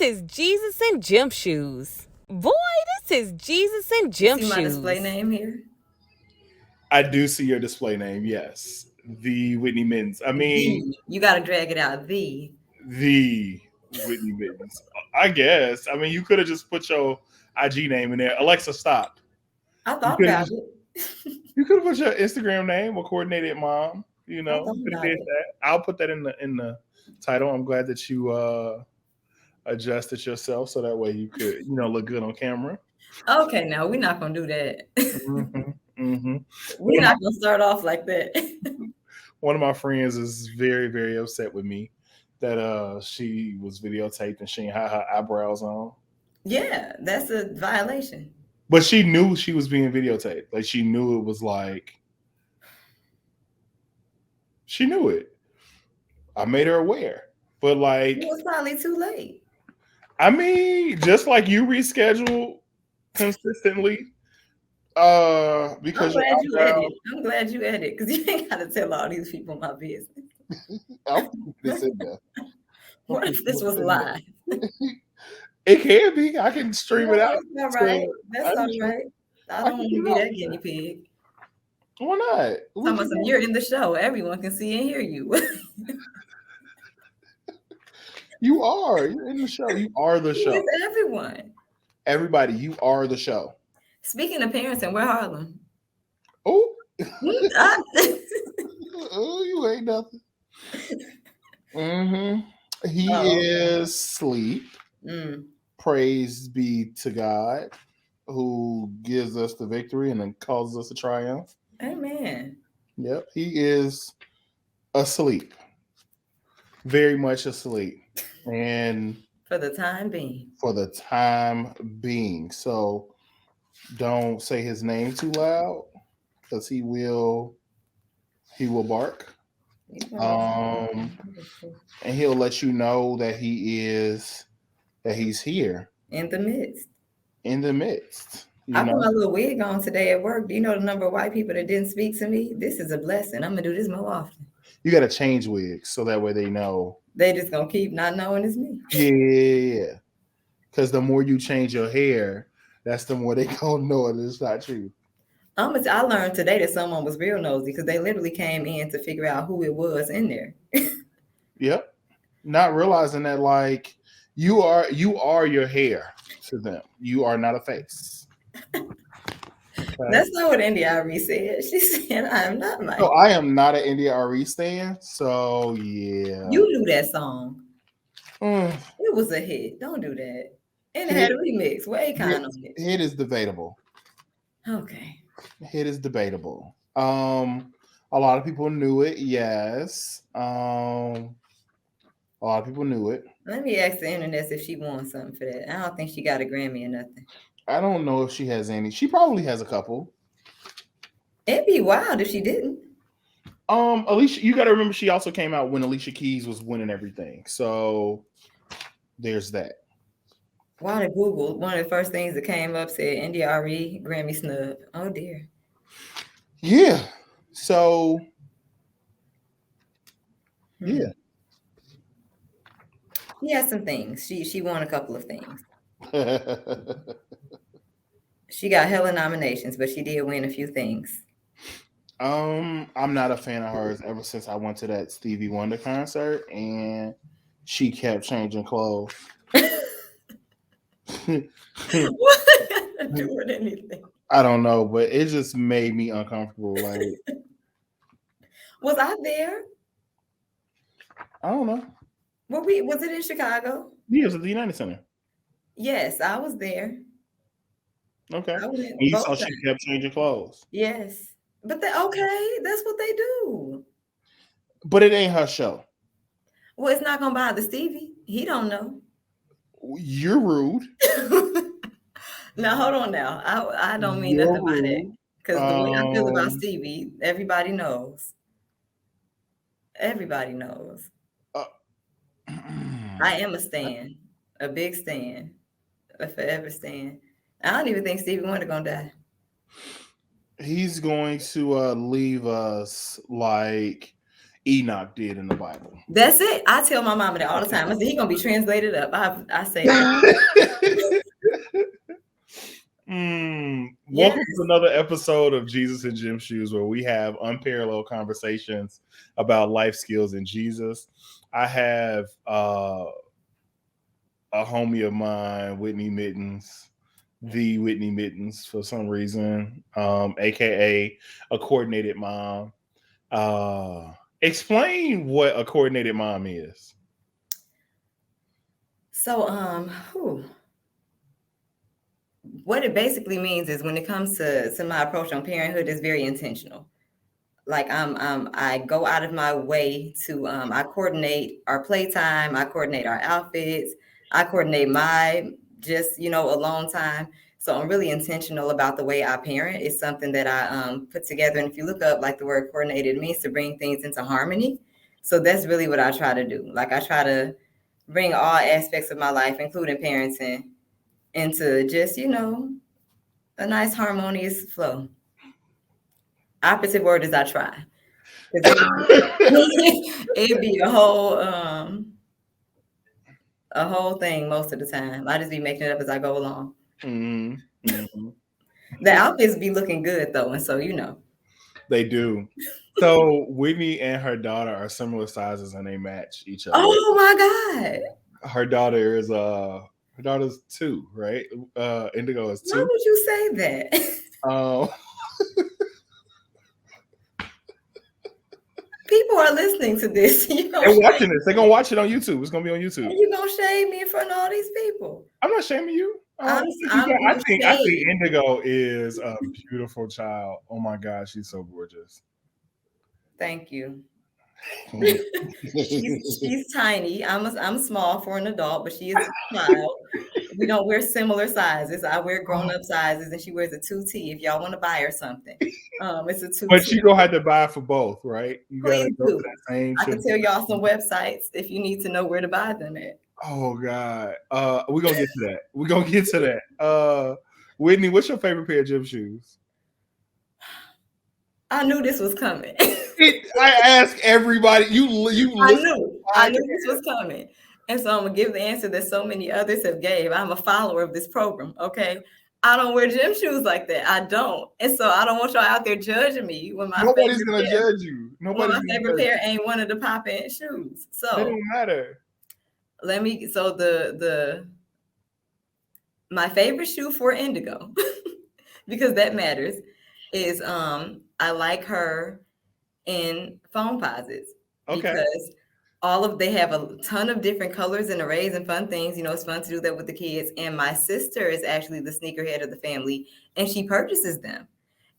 is Jesus in gym shoes. Boy, this is Jesus in gym See shoes. my display name here? I do see your display name. Yes, the Whitney Mittens. I mean, you got to drag it out. The Whitney Mittens. I guess. I mean, you could have just put your IG name in there. Alexa, stop. I thought about it. You could have put your Instagram name or coordinated mom. You know, you could have did that. I'll put that in the title. I'm glad that you adjusted yourself so that way you could, look good on camera. Okay, now we're not gonna do that. Mm-hmm, mm-hmm. We're not gonna start off like that. One of my friends is very, very upset with me that she was videotaped and she had her eyebrows on. Yeah, that's a violation. But she knew she was being videotaped. Like she knew it was like she knew it. I made her aware. But like it was probably too late. I mean, just like you reschedule consistently. Because I'm glad you edit because you ain't gotta tell all these people my business. I'll put this in there. What if this was live? It can be. I can stream it out. That's all right. That's all right. I don't want to be that guinea pig. Why not? You're in the show. Everyone can see and hear you. You are. You're in the show. You are the show. It's everyone. Everybody, you are the show. Speaking of parenting, where Harlem? Oh. Oh, you ain't nothing. Mm-hmm. He is asleep. Praise be to God, who gives us the victory and then causes us to triumph. Amen. Yep, he is asleep. Very much asleep. And for the time being. So don't say his name too loud because he will bark. And he'll let you know that he's here. In the midst. I put my little wig on today at work. Do you know the number of white people that didn't speak to me? This is a blessing. I'm going to do this more often. You got to change wigs so that way they know. They just going to keep not knowing it's me. Yeah. Because the more you change your hair, that's the more they going to know it is not you. I learned today that someone was real nosy because they literally came in to figure out who it was in there. Yep. Not realizing that like you are your hair to them. You are not a face. Okay. That's not what India Ari said. She said, I am not my. No, I am not an India Ari stan. So yeah. You knew that song. It was a hit. Don't do that. And it had a remix. Way kind of it. Hit is debatable. Okay. Hit is debatable. A lot of people knew it. Yes. A lot of people knew it. Let me ask the internet if she won something for that. I don't think she got a Grammy or nothing. I don't know if she has any. She probably has a couple. It'd be wild if she didn't. Alicia, you got to remember she also came out when Alicia Keys was winning everything. So there's that. While I Googled, one of the first things that came up said India Ari Grammy snub. Oh dear. Yeah. So yeah. She had some things. She won a couple of things. She got hella nominations, but she did win a few things. I'm not a fan of hers ever since I went to that Stevie Wonder concert and she kept changing clothes. What to do with anything? I don't know, but it just made me uncomfortable. Like, was I there? I don't know. Was it in Chicago? Yeah, it was at the United Center. Yes, I was there. Okay. You saw she kept changing clothes. Yes. But okay, that's what they do. But it ain't her show. Well, it's not gonna bother Stevie. He don't know. You're rude. Now hold on now. I don't mean nothing by that. Because the way I feel about Stevie, everybody knows. Everybody knows. I am a stan. A big stan. A forever stan. I don't even think Stevie Wonder gonna die. He's going to leave us like Enoch did in the Bible. That's it. I tell my mama that all the time. I say he gonna be translated up. I say that. Welcome to another episode of Jesus in Gym Shoes, where we have unparalleled conversations about life skills in Jesus. I have a homie of mine, Whitney Mittens, the Whitney Mittens for some reason, aka a coordinated mom. Explain what a coordinated mom is. So, what it basically means is when it comes to my approach on parenthood is very intentional. Like I go out of my way to I coordinate our playtime, I coordinate our outfits, I coordinate my just alone time. So I'm really intentional about the way I parent. It's something that I put together. And if you look up like the word coordinated, it means to bring things into harmony. So that's really what I try to do. Like I try to bring all aspects of my life, including parenting, into just, a nice harmonious flow. Opposite word is I try. It'd be a whole thing most of the time. I just be making it up as I go along. The outfits be looking good though, and so they do. So Whitney and her daughter are similar sizes and they match each other. Oh my God! Her daughter's 2, right? Indigo is 2. Why would you say that? People are listening to this. They're watching this. They're gonna watch it on YouTube. It's gonna be on YouTube. And you're gonna shame me in front of all these people. I'm not shaming you. I think Indigo is a beautiful child. Oh my God, she's so gorgeous. Thank you. she's tiny. I'm small for an adult, but she is a child. We don't wear similar sizes. I wear grown-up sizes, and she wears a 2T. If y'all want to buy her something, it's a 2T. But you gonna have to buy for both, right? You gotta go to that same. I can tell y'all some websites if you need to know where to buy them at. Oh God, we're gonna get to that. Whitney, what's your favorite pair of gym shoes? I knew this was coming. I ask everybody. I knew this was coming. And so I'm gonna give the answer that so many others have gave. I'm a follower of this program. Okay. I don't wear gym shoes like that. I don't. And so I don't want y'all out there judging me when nobody's gonna judge you. My favorite pair ain't one of the pop-in shoes. So it don't matter. My favorite shoe for Indigo, because that matters, is I like her in foam posits. Okay. Because they have a ton of different colors and arrays and fun things. It's fun to do that with the kids. And my sister is actually the sneakerhead of the family, and she purchases them.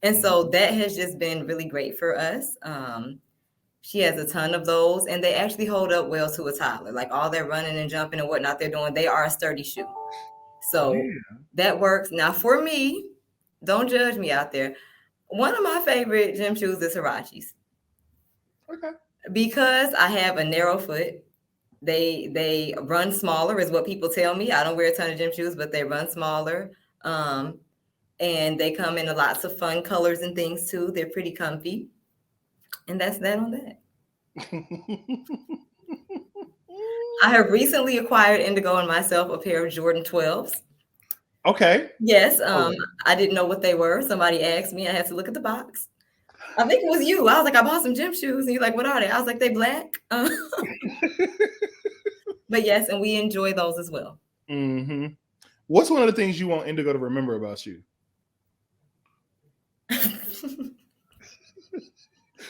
And so that has just been really great for us. She has a ton of those, and they actually hold up well to a toddler. Like all their running and jumping and whatnot they're doing, they are a sturdy shoe. So that works. Now for me, don't judge me out there. One of my favorite gym shoes is Hirachis. Okay. Because I have a narrow foot. They run smaller is what people tell me. I don't wear a ton of gym shoes, but they run smaller. And they come in lots of fun colors and things too. They're pretty comfy. And that's that on that. I have recently acquired, Indigo and myself, a pair of Jordan 12s. Okay. Yes. I didn't know what they were. Somebody asked me. I had to look at the box. I think it was you. I was like, I bought some gym shoes. And you're like, what are they? I was like, they black. But yes, and we enjoy those as well. Mm-hmm. What's one of the things you want Indigo to remember about you?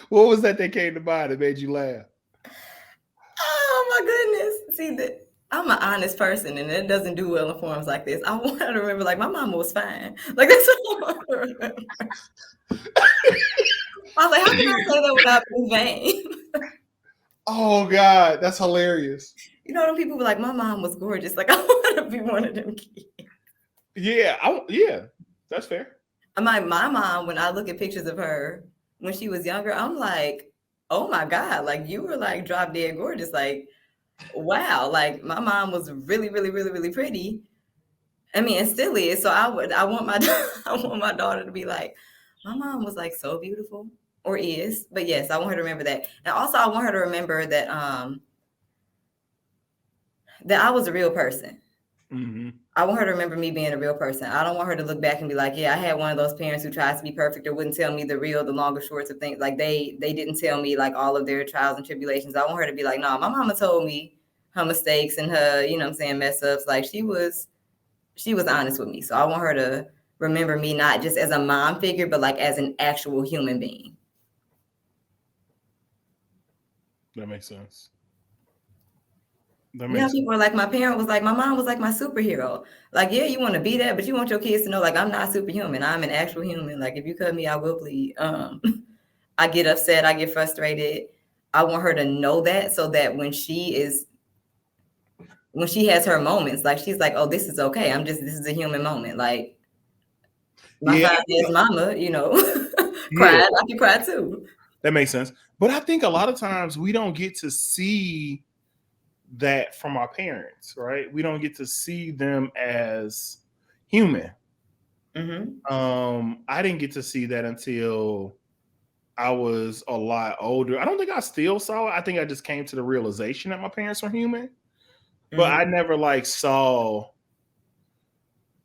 What was that they came to buy that made you laugh? Oh my goodness. See, I'm an honest person, and it doesn't do well in forums like this. I want her to remember, like, my mama was fine. Like, that's what I want to remember. I was like, how can I say that without being vain? Oh God, that's hilarious. When people were like, my mom was gorgeous. Like, I want to be one of them kids. Yeah, that's fair. My mom, when I look at pictures of her when she was younger, I'm like, oh my God, like you were like drop dead gorgeous. Like, wow. Like my mom was really, really, really, really pretty. I mean, and still is. So I want my daughter to be like, my mom was like so beautiful. or is, but yes, I want her to remember that. And also I want her to remember that that I was a real person. Mm-hmm. I want her to remember me being a real person. I don't want her to look back and be like, yeah, I had one of those parents who tries to be perfect or wouldn't tell me the real, the long or shorts of things. Like they didn't tell me like all of their trials and tribulations. I want her to be like, no, my mama told me her mistakes and her, you know what I'm saying, mess ups. Like she was honest with me. So I want her to remember me not just as a mom figure, but like as an actual human being. That makes sense. People are like, my parent was like, my mom was like my superhero. Like, yeah, you want to be that, but you want your kids to know, like, I'm not superhuman. I'm an actual human. Like, if you cut me, I will bleed. I get upset. I get frustrated. I want her to know that so that when she has her moments, like, she's like, oh, this is okay. This is a human moment. Like, my fine-ass mama, you know, cried. I can cry too. That makes sense. But I think a lot of times we don't get to see that from our parents, right? We don't get to see them as human. Mm-hmm. I didn't get to see that until I was a lot older. I don't think I still saw it. I think I just came to the realization that my parents were human. But I never like saw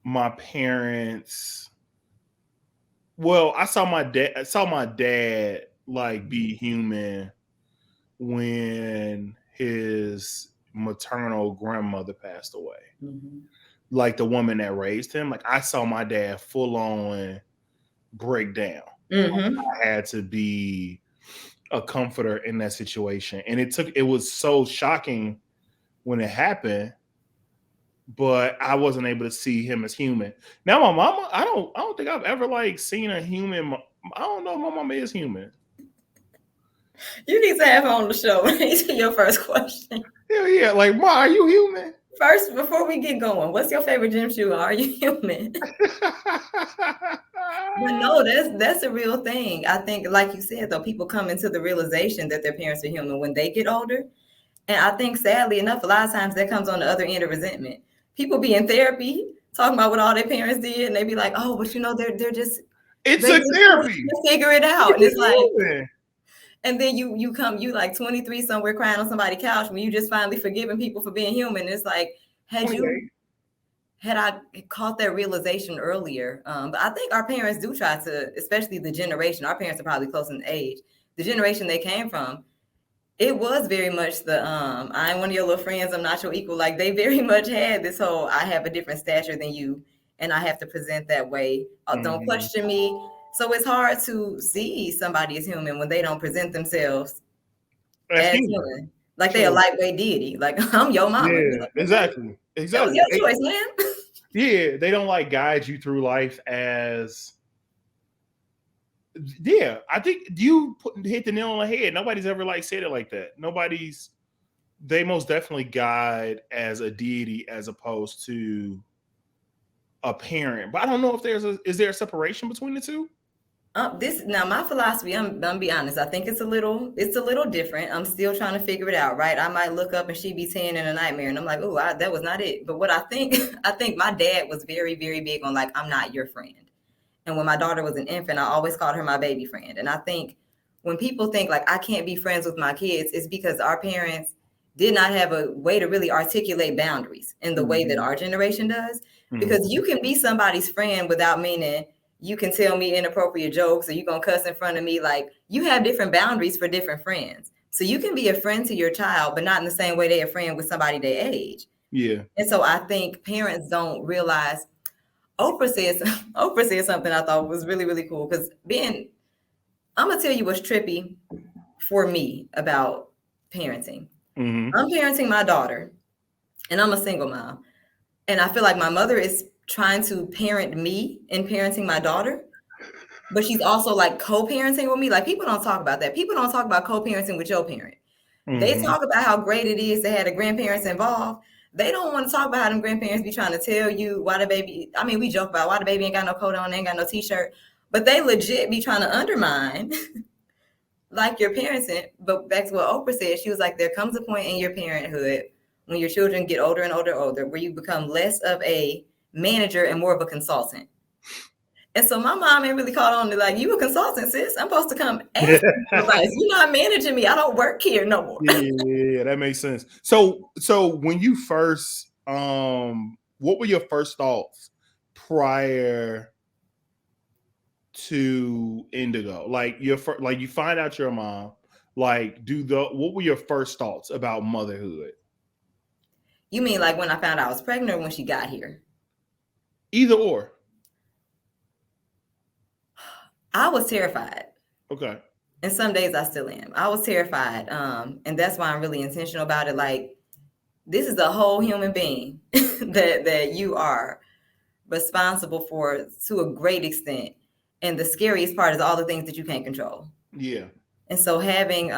my parents. Well, I saw my dad like be human when his maternal grandmother passed away. Mm-hmm. Like the woman that raised him. Like I saw my dad full on break down. Mm-hmm. I had to be a comforter in that situation. And it was so shocking when it happened, but I wasn't able to see him as human. Now my mama, I don't think I've ever like seen a human. I don't know if my mama is human. You need to have her on the show. Answer your first question. Yeah. Like, Ma, are you human? First, before we get going, what's your favorite gym shoe? Are you human? But no, that's a real thing. I think, like you said, though, people come into the realization that their parents are human when they get older. And I think, sadly enough, a lot of times that comes on the other end of resentment. People be in therapy talking about what all their parents did, and they be like, "Oh, but you know, they're just therapy. Figure it out." And it's like, human. and then you like 23 somewhere crying on somebody's couch when you just finally forgiving people for being human. It's like, had I caught that realization earlier. But I think our parents do try to, especially the generation, our parents are probably close in age, the generation they came from, it was very much the, I ain't one of your little friends, I'm not your equal. Like they very much had this whole, I have a different stature than you, and I have to present that way. Don't question me. So it's hard to see somebody as human when they don't present themselves as human. Like they're a lightweight deity. Like, I'm your mama. Yeah, like, exactly. That was your choice, man. Yeah, they don't like guide you through life as. Yeah, I think you hit the nail on the head. Nobody's ever like said it like that. They most definitely guide as a deity as opposed to a parent. But I don't know if is there a separation between the two? Now my philosophy, I'm gonna be honest, I think it's a little different. I'm still trying to figure it out, right? I might look up and she be 10 in a nightmare and I'm like, oh, that was not it. But what I think my dad was very, very big on like, I'm not your friend. And when my daughter was an infant, I always called her my baby friend. And I think when people think like I can't be friends with my kids, it's because our parents did not have a way to really articulate boundaries in the way that our generation does. Because you can be somebody's friend without meaning you can tell me inappropriate jokes or you're going to cuss in front of me. Like you have different boundaries for different friends. So you can be a friend to your child, but not in the same way they're a friend with somebody their age. Yeah. And so I think parents don't realize. Oprah said something I thought was really, really cool. Because I'm going to tell you what's trippy for me about parenting. I'm parenting my daughter and I'm a single mom. And I feel like my mother is trying to parent me in parenting my daughter, but she's also like co-parenting with me. Like people don't talk about that. People don't talk about co-parenting with your parent. They talk about how great it is to have the grandparents involved. They don't want to talk about how them grandparents be trying to tell you why the baby, I mean, we joke about why the baby ain't got no coat on, ain't got no t-shirt, but they legit be trying to undermine like your parenting. But back to what Oprah said, she was like, there comes a point in your parenthood when your children get older and older, where you become less of a manager and more of a consultant. And so my mom ain't really caught on to like, you a consultant, sis. I'm supposed to come ask you for advice. You're not managing me. I don't work here no more. Yeah, that makes sense. So when you first, what were your first thoughts prior to Indigo? Like you find out your mom. Like, what were your first thoughts about motherhood? You mean like when I found out I was pregnant or when she got here? Either or. I was terrified. Okay. And some days I still am. I was terrified. And that's why I'm really intentional about it. Like, this is a whole human being that you are responsible for to a great extent. And the scariest part is all the things that you can't control. Yeah. And so having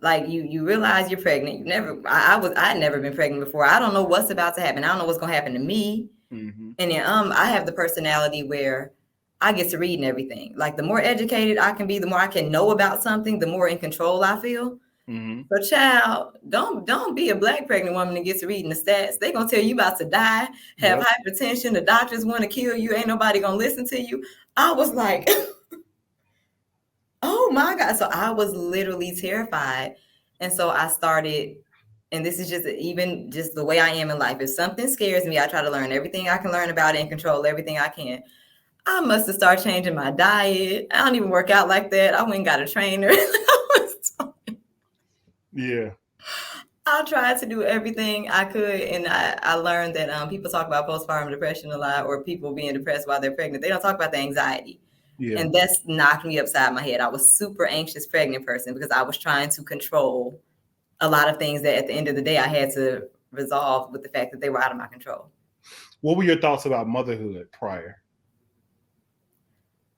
like you realize you're pregnant. I had never been pregnant before. I don't know what's about to happen. I don't know what's gonna happen to me. Mm-hmm. And then I have the personality where I get to reading everything. Like the more educated I can be, the more I can know about something, the more in control I feel. Mm-hmm. So child, don't be a Black pregnant woman that gets to reading the stats. They're gonna tell you about to die, have hypertension, the doctors want to kill you, ain't nobody gonna listen to you. I was like, oh my God. So I was literally terrified. And so I started, and this is just the way I am in life. If something scares me, I try to learn everything I can learn about it and control everything I can. I must have started changing my diet. I don't even work out like that. I went and got a trainer. Yeah. I tried to do everything I could. And I learned that people talk about postpartum depression a lot, or people being depressed while they're pregnant. They don't talk about the anxiety. Yeah. And that's knocked me upside my head. I was super anxious pregnant person because I was trying to control a lot of things that at the end of the day I had to resolve with the fact that they were out of my control. What were your thoughts about motherhood prior?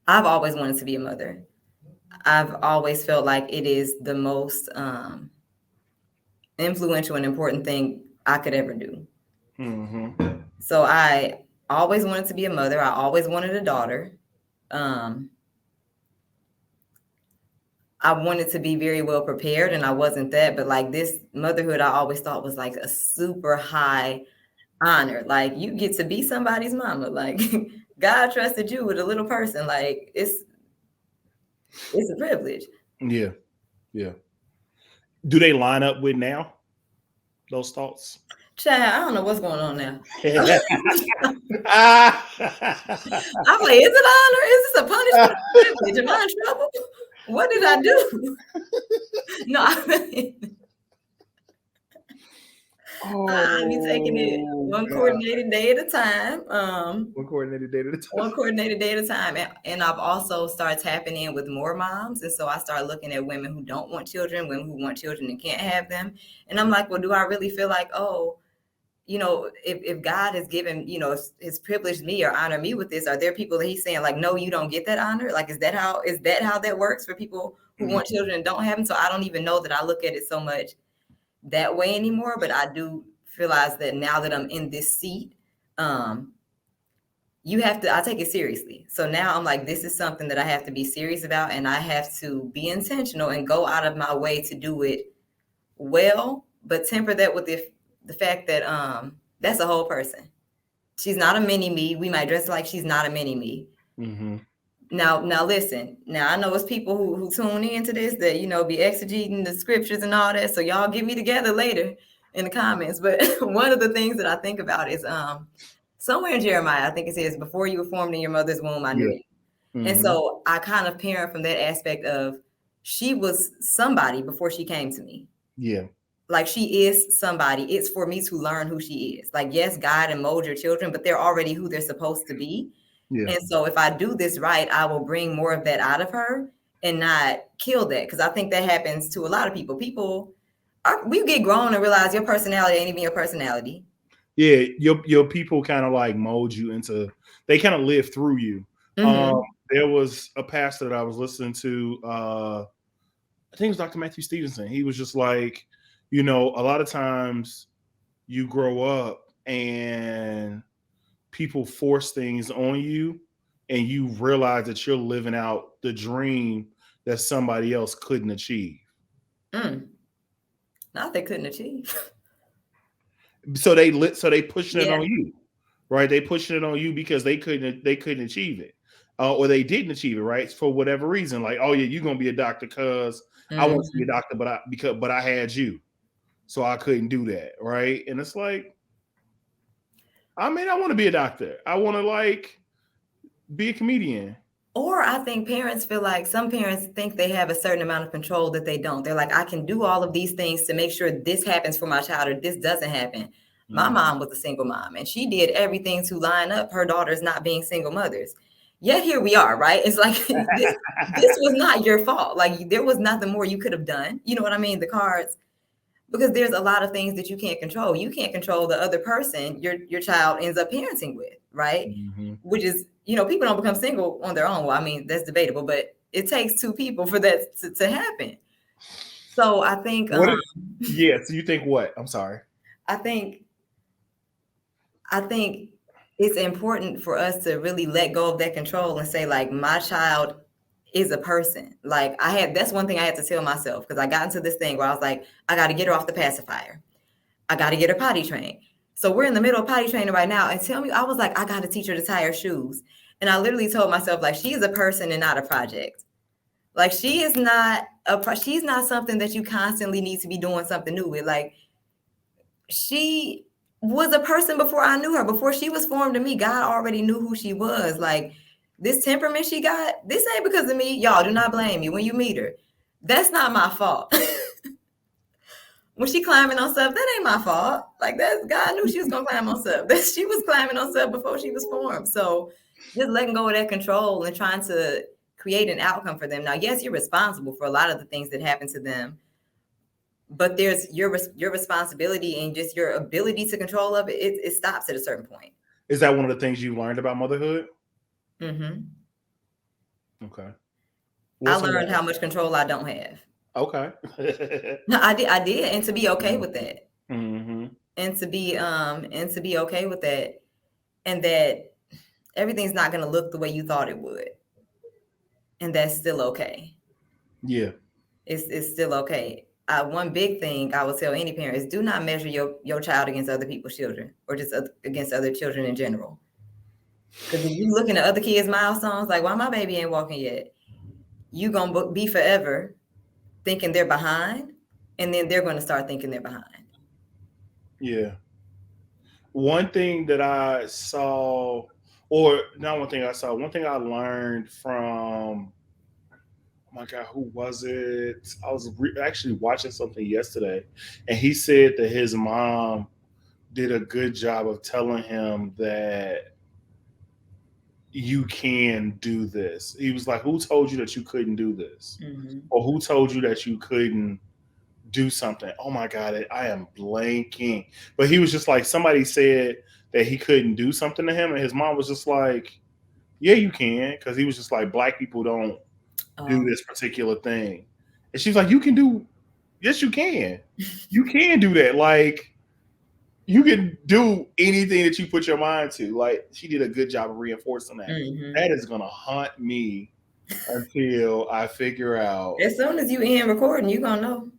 I've always wanted to be a mother. I've always felt like it is the most influential and important thing I could ever do. Mm-hmm. So I always wanted to be a mother. I always wanted a daughter. I wanted to be very well prepared, and I wasn't that. But like this motherhood, I always thought was like a super high honor. Like you get to be somebody's mama. Like God trusted you with a little person. Like it's a privilege. Yeah. Yeah. Do they line up with now? Those thoughts? Child, I don't know what's going on now. I'm like, is it honor? Is this a punishment? Privilege? Am I in trouble? What did I do? No, I'll be taking it one coordinated day at a time. One coordinated day at a time. One coordinated day at a time. And I've also started tapping in with more moms. And so I started looking at women who don't want children, women who want children and can't have them. And I'm like, well, do I really feel like, oh, you know, if God has given, you know, has privileged me or honored me with this, are there people that he's saying like, no, you don't get that honor? Like, is that how that works for people who want children and don't have them? So I don't even know that I look at it so much that way anymore, but I do realize that now that I'm in this seat, I take it seriously. So now I'm like, this is something that I have to be serious about, and I have to be intentional and go out of my way to do it well, but temper that with the fact that that's a whole person. She's not a mini me. We might dress like she's not a mini me. Mm-hmm. Now listen. Now I know it's people who tune into this that, you know, be exegeting the scriptures and all that. So y'all get me together later in the comments. But one of the things that I think about is somewhere in Jeremiah, I think it says, before you were formed in your mother's womb, I knew you. Mm-hmm. And so I kind of parent from that aspect of she was somebody before she came to me. Yeah. Like she is somebody. It's for me to learn who she is. Like, yes, God and mold your children, but they're already who they're supposed to be. Yeah. And so if I do this right, I will bring more of that out of her and not kill that. Because I think that happens to a lot of people. We get grown and realize your personality ain't even your personality. Yeah, your people kind of like mold you into, they kind of live through you. Mm-hmm. There was a pastor that I was listening to, I think it was Dr. Matthew Stevenson. He was just like, you know, a lot of times you grow up and people force things on you and you realize that you're living out the dream that somebody else couldn't achieve. Not they couldn't achieve. So they pushing it on you. right? They pushing it on you because they couldn't achieve it, or they didn't achieve it, right? For whatever reason, like, oh yeah, you're gonna be a doctor because I want to be a doctor, but I had you, so I couldn't do that, right? And it's like, I mean, I want to be a doctor. I want to like be a comedian. Or I think parents feel like some parents think they have a certain amount of control that they don't. They're like, I can do all of these things to make sure this happens for my child or this doesn't happen. My mom was a single mom and she did everything to line up her daughters not being single mothers. Yet here we are, right? It's like this was not your fault. Like there was nothing more you could have done. You know what I mean? The cards, because there's a lot of things that you can't control. You can't control the other person your child ends up parenting with, right? Which is, you know, people don't become single on their own. Well, I mean, that's debatable, but it takes two people for that to happen. So I think, so you think what? I'm sorry. I think it's important for us to really let go of that control and say, like, my child is a person. Like that's one thing I had to tell myself, because I got into this thing where I was like, I got to get her off the pacifier. I got to get her potty trained. So we're in the middle of potty training right now. And I was like, I got to teach her to tie her shoes. And I literally told myself, like, she is a person and not a project. Like she's not something that you constantly need to be doing something new with. Like she was a person before I knew her. Before she was formed in me, God already knew who she was. Like this temperament she got, this ain't because of me. Y'all do not blame me when you meet her. That's not my fault. When she climbing on stuff, that ain't my fault. Like that, God knew she was gonna climb on stuff. That she was climbing on stuff before she was formed. So just letting go of that control and trying to create an outcome for them. Now, yes, you're responsible for a lot of the things that happen to them, but there's your responsibility and just your ability to control of it. It stops at a certain point. Is that one of the things you learned about motherhood? Mm-hmm. Okay. I learned how much control I don't have. Okay. No, I did, and to be okay with that, and to be okay with that, and that everything's not going to look the way you thought it would, and that's still okay. Yeah, it's still okay. One big thing I would tell any parent is do not measure your child against other people's children or just against other children in general. Because if you're looking at other kids' milestones, like why my baby ain't walking yet, you gonna be forever thinking they're behind, and then they're going to start thinking they're behind. Yeah. One thing that I saw, or not one thing I saw, one thing I learned from, oh my God, who was it? I was actually watching something yesterday, and he said that his mom did a good job of telling him that you can do this. He was like, who told you that you couldn't do this? Mm-hmm. Or who told you that you couldn't do something? Oh my God, I am blanking. But he was just like, somebody said that he couldn't do something to him. And his mom was just like, yeah, you can. Because he was just like, black people don't do this particular thing. And she was like, you can do, yes, you can. You can do that. Like, you can do anything that you put your mind to. Like, she did a good job of reinforcing that. Mm-hmm. That is going to haunt me until I figure out. As soon as you end recording, you're going to know.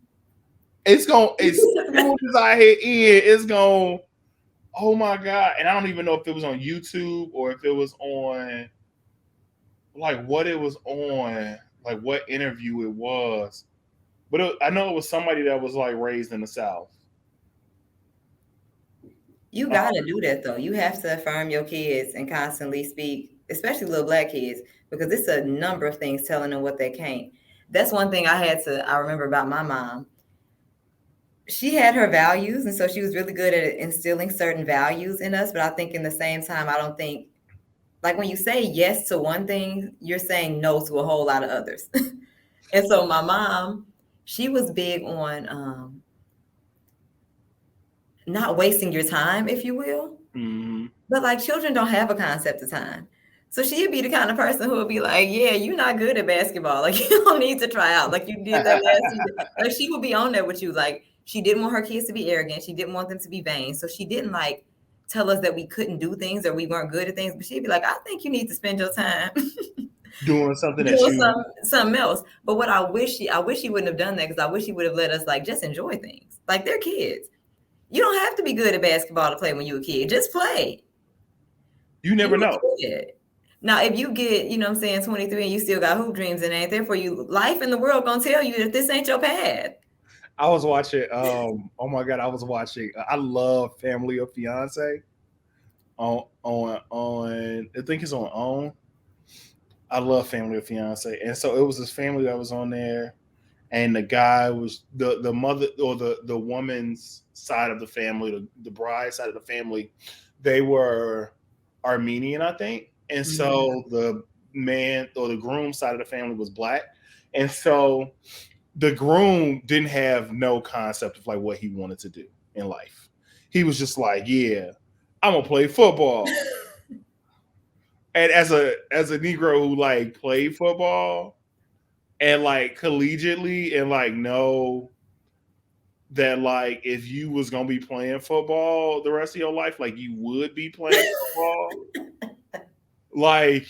It's going to, as soon as I hit in, it's going to, oh my God. And I don't even know if it was on YouTube or if it was on, like, what it was on, like, what interview it was. But I know it was somebody that was, like, raised in the South. You got to do that, though. You have to affirm your kids and constantly speak, especially little black kids, because it's a number of things telling them what they can't. That's one thing I remember about my mom. She had her values, and so she was really good at instilling certain values in us. But I think in the same time, I don't think, like when you say yes to one thing, you're saying no to a whole lot of others. And so my mom, she was big on not wasting your time, if you will. Mm-hmm. But like children don't have a concept of time. So she'd be the kind of person who would be like, yeah, you're not good at basketball. Like you don't need to try out. Like you did that last season. Like she would be on there with you. Like she didn't want her kids to be arrogant. She didn't want them to be vain. So she didn't like tell us that we couldn't do things or we weren't good at things. But she'd be like, I think you need to spend your time doing something something else. But what I wish she wouldn't have done that, because I wish she would have let us like just enjoy things. Like they're kids. You don't have to be good at basketball to play when you're a kid. Just play. You never know. Now, if you get, you know what I'm saying, 23 and you still got hoop dreams and it ain't there for you, life in the world gonna tell you that this ain't your path. I was watching, oh my God, I love Family of Fiance on I think it's on OWN. I love Family of Fiance. And so it was this family that was on there, and the guy was the mother, or the woman's side of the family, the bride side of the family, they were Armenian, I think. And so the man, or the groom side of the family, was black. And so the groom didn't have no concept of like what he wanted to do in life. He was just like, yeah, I'm gonna play football. And as a Negro who like played football and like collegiately, and like know that like if you was gonna be playing football the rest of your life, like you would be playing football. Like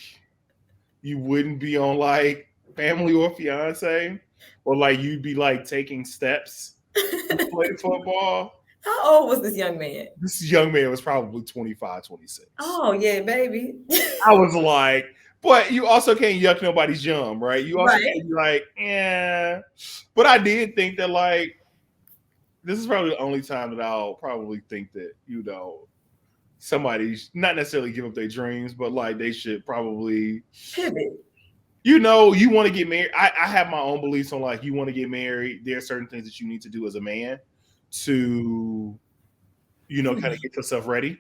you wouldn't be on like Family or Fiance, or like you'd be like taking steps to play football. How old was this young man? This young man was probably 25, 26. Oh yeah, baby. I was like, but you also can't yuck nobody's yum, right? You also can't be like, yeah. But I did think that like this is probably the only time that I'll probably think that, you know, somebody not necessarily give up their dreams, but like they should probably pivot. You know, you want to get married. I have my own beliefs on like you want to get married. There are certain things that you need to do as a man to, you know, kind of get yourself ready.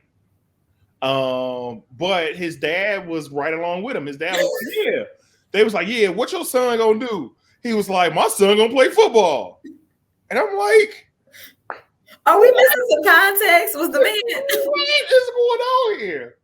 But his dad was right along with him. His dad was like, yeah. They was like, yeah, what your son gonna do? He was like, my son gonna play football. And I'm like, are we missing some context? Was the man what is going on here?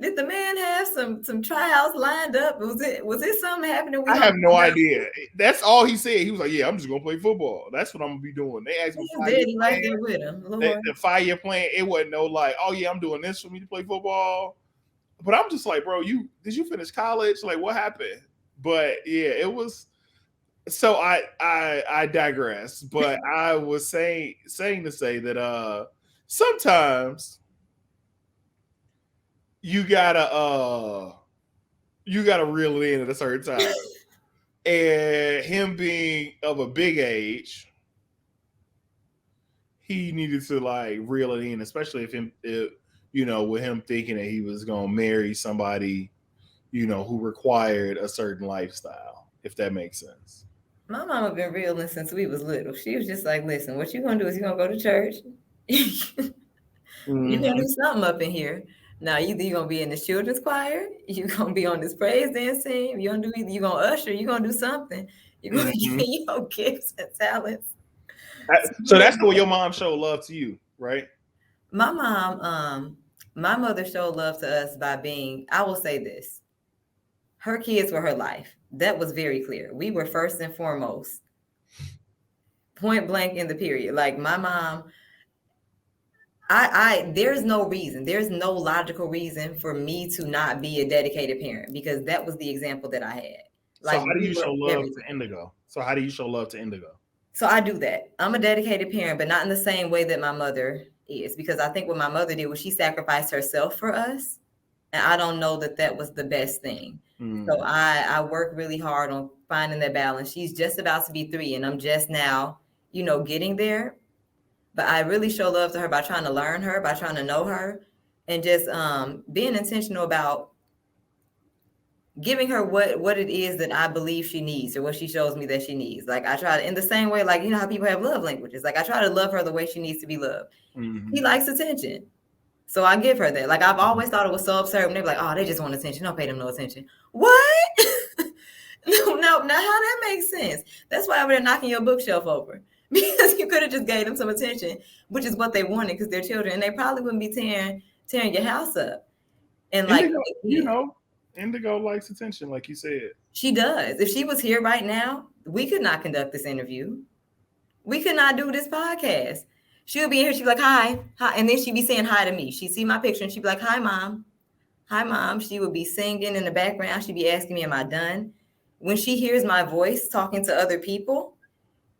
Did the man have some tryouts lined up? Was it something happening? I have no idea. That's all he said. He was like, yeah, I'm just gonna play football. That's what I'm gonna be doing. They asked me the 5-year plan. It wasn't no like, oh yeah, I'm doing this for me to play football. But I'm just like, bro, did you finish college? Like, what happened? But yeah, it was. So I digress. But I was saying to say that sometimes you gotta reel it in at a certain time. And him being of a big age, he needed to like reel it in, especially if you know, with him thinking that he was gonna marry somebody, you know, who required a certain lifestyle, if that makes sense. My mama been reeling since we was little. She was just like, listen, what you gonna do is you gonna go to church. You're gonna do something up in here. Now either you're gonna be in the children's choir, you're gonna be on this praise dance team, you're gonna usher, you're gonna do something. You're gonna get your gifts and talents. So that's the way your mom showed love to you, right? My mom, my mother showed love to us by being, I will say this, her kids were her life. That was very clear. We were first and foremost, point blank in the period. Like my mom, there's no logical reason for me to not be a dedicated parent, because that was the example that I had. Like, so how do you show love to Indigo? So I do that. I'm a dedicated parent, but not in the same way that my mother is, because I think what my mother did was she sacrificed herself for us. And I don't know that was the best thing. So I work really hard on finding that balance. She's just about to be 3 and I'm just now, you know, getting there. But I really show love to her by trying to learn her, by trying to know her, and just being intentional about giving her what it is that I believe she needs, or what she shows me that she needs. Like I try to, in the same way, like, you know how people have love languages. Like I try to love her the way she needs to be loved. He likes attention. So I give her that. Like I've always thought it was so absurd when they're like, oh, they just want attention. Don't pay them no attention. What? No, now how that makes sense? That's why they're knocking your bookshelf over. Because you could have just gave them some attention, which is what they wanted, because they're children, and they probably wouldn't be tearing your house up. And like, Indigo, you know, Indigo likes attention, like you said. She does. If she was here right now, we could not conduct this interview. We could not do this podcast. She'll be in here. She'd be like, hi. And then she'd be saying hi to me. She'd see my picture and she'd be like, hi, mom. Hi, mom. She would be singing in the background. She'd be asking me, am I done? When she hears my voice talking to other people,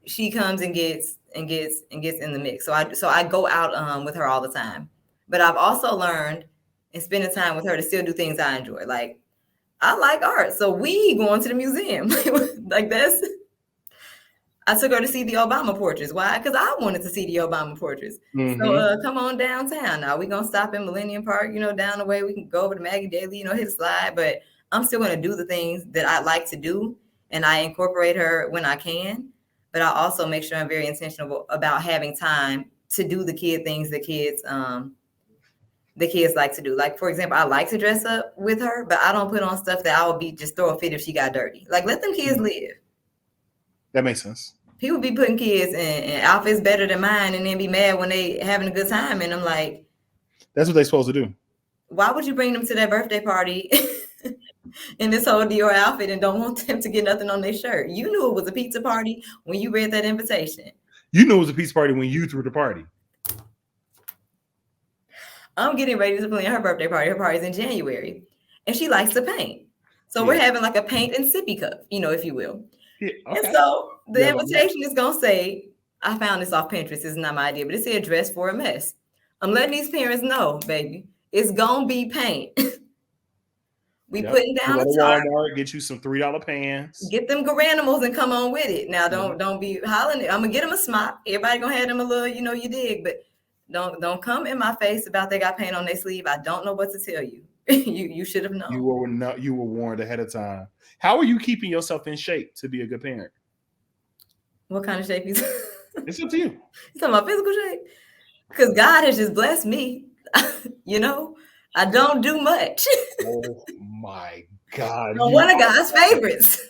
she comes and gets in the mix. So I go out with her all the time. But I've also learned, and spending time with her to still do things I enjoy. Like, I like art, so we going to the museum. Like, that's. I took her to see the Obama portraits. Why? Because I wanted to see the Obama portraits. So come on downtown. Now we're going to stop in Millennium Park, down the way. We can go over to Maggie Daly, hit a slide. But I'm still going to do the things that I like to do. And I incorporate her when I can. But I also make sure I'm very intentional about having time to do the kid things the kids like to do. Like, for example, I like to dress up with her, but I don't put on stuff that I would just throw a fit if she got dirty. Like, let them kids live. That makes sense. People be putting kids in outfits better than mine and then be mad when they having a good time. And I'm like, that's what they're supposed to do. Why would you bring them to that birthday party in this whole Dior outfit and don't want them to get nothing on their shirt? You knew it was a pizza party when you read that invitation. You knew it was a pizza party when you threw the party. I'm getting ready to plan her birthday party. Her party's in January. And she likes to paint. So we're having like a paint and sippy cup, if you will. Yeah, okay. And so the invitation is going to say, I found this off Pinterest. This is not my idea, but it said dress for a mess. I'm letting these parents know, baby, it's going to be paint. We putting down a chart. Walmart, get you some $3 pants. Get them Garanimals and come on with it. Now, don't be hollering. I'm going to get them a smock. Everybody going to have them a little, you dig, but don't come in my face about they got paint on their sleeve. I don't know what to tell you. You should have known. You were warned ahead of time. How are you keeping yourself in shape to be a good parent? What kind of shape is It's up to you. You talking about physical shape? Because God has just blessed me. I don't do much. Oh my God. I'm one of God's favorites.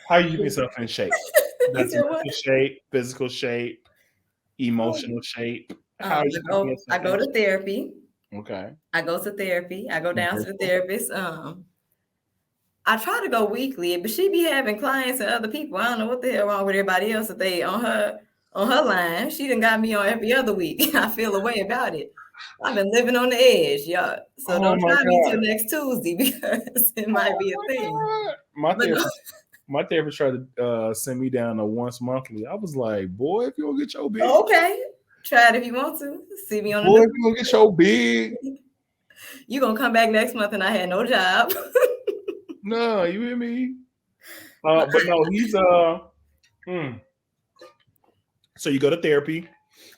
How are you keeping yourself in shape? That's physical shape, emotional shape. I go to therapy. Okay. I go to therapy. I go down to the therapist. I try to go weekly, but she be having clients and other people. I don't know what the hell wrong with everybody else that they on her line. She done got me on every other week. I feel a way about it. I've been living on the edge, y'all. So don't try me till next Tuesday because it might be a thing. My therapist tried to send me down to once monthly. I was like, boy, if you don't get your big. Okay. Try it if you want to. See me on the boy, if you don't get your big. You gonna come back next month and I had no job. No, you hear me? But no, he's So you go to therapy?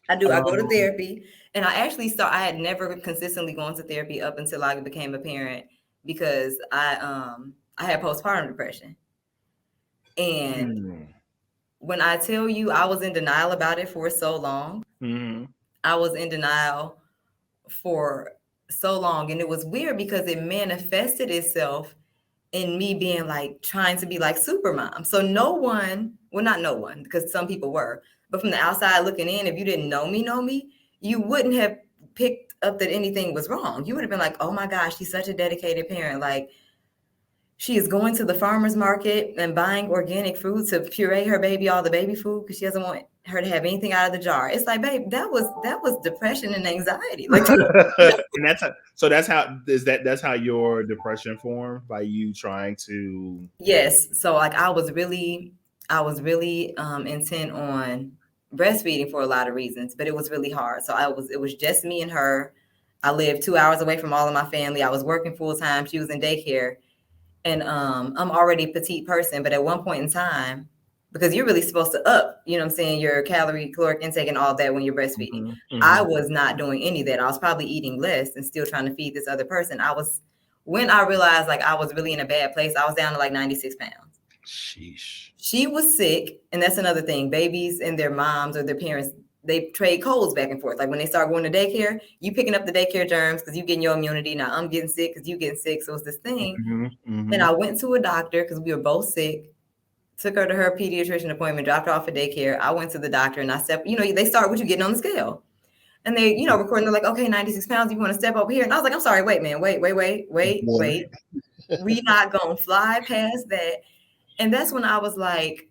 I do. I go to therapy, and I actually I had never consistently gone to therapy up until I became a parent because I had postpartum depression, and when I tell you I was in denial about it for so long, I was in denial for so long, and it was weird because it manifested itself in me being like trying to be like super mom. So not no one, because some people were, but from the outside looking in, if you didn't know me, you wouldn't have picked up that anything was wrong. You would have been like, oh my gosh, she's such a dedicated parent. Like, she is going to the farmer's market and buying organic food to puree her baby all the baby food because she doesn't want her to have anything out of the jar. It's like, babe, that was depression and anxiety. Like, and that's how your depression formed, by you trying to. Yes. So like I was really intent on breastfeeding for a lot of reasons, but it was really hard. So it was just me and her. I lived 2 hours away from all of my family. I was working full time. She was in daycare. And I'm already a petite person, but at one point in time, because you're really supposed to up, your caloric intake and all that when you're breastfeeding. I was not doing any of that. I was probably eating less and still trying to feed this other person. When I realized like I was really in a bad place, I was down to like 96 pounds. Sheesh. She was sick. And that's another thing. Babies and their moms or their parents, they trade colds back and forth. Like when they start going to daycare, you picking up the daycare germs because you getting your immunity. Now I'm getting sick because you getting sick. So it's this thing. And I went to a doctor because we were both sick. Took her to her pediatrician appointment, dropped her off at daycare. I went to the doctor and I stepped, they start with you getting on the scale. And they, recording, they're like, okay, 96 pounds, you want to step over here? And I was like, I'm sorry, wait, man, wait. We not going to fly past that. And that's when I was like,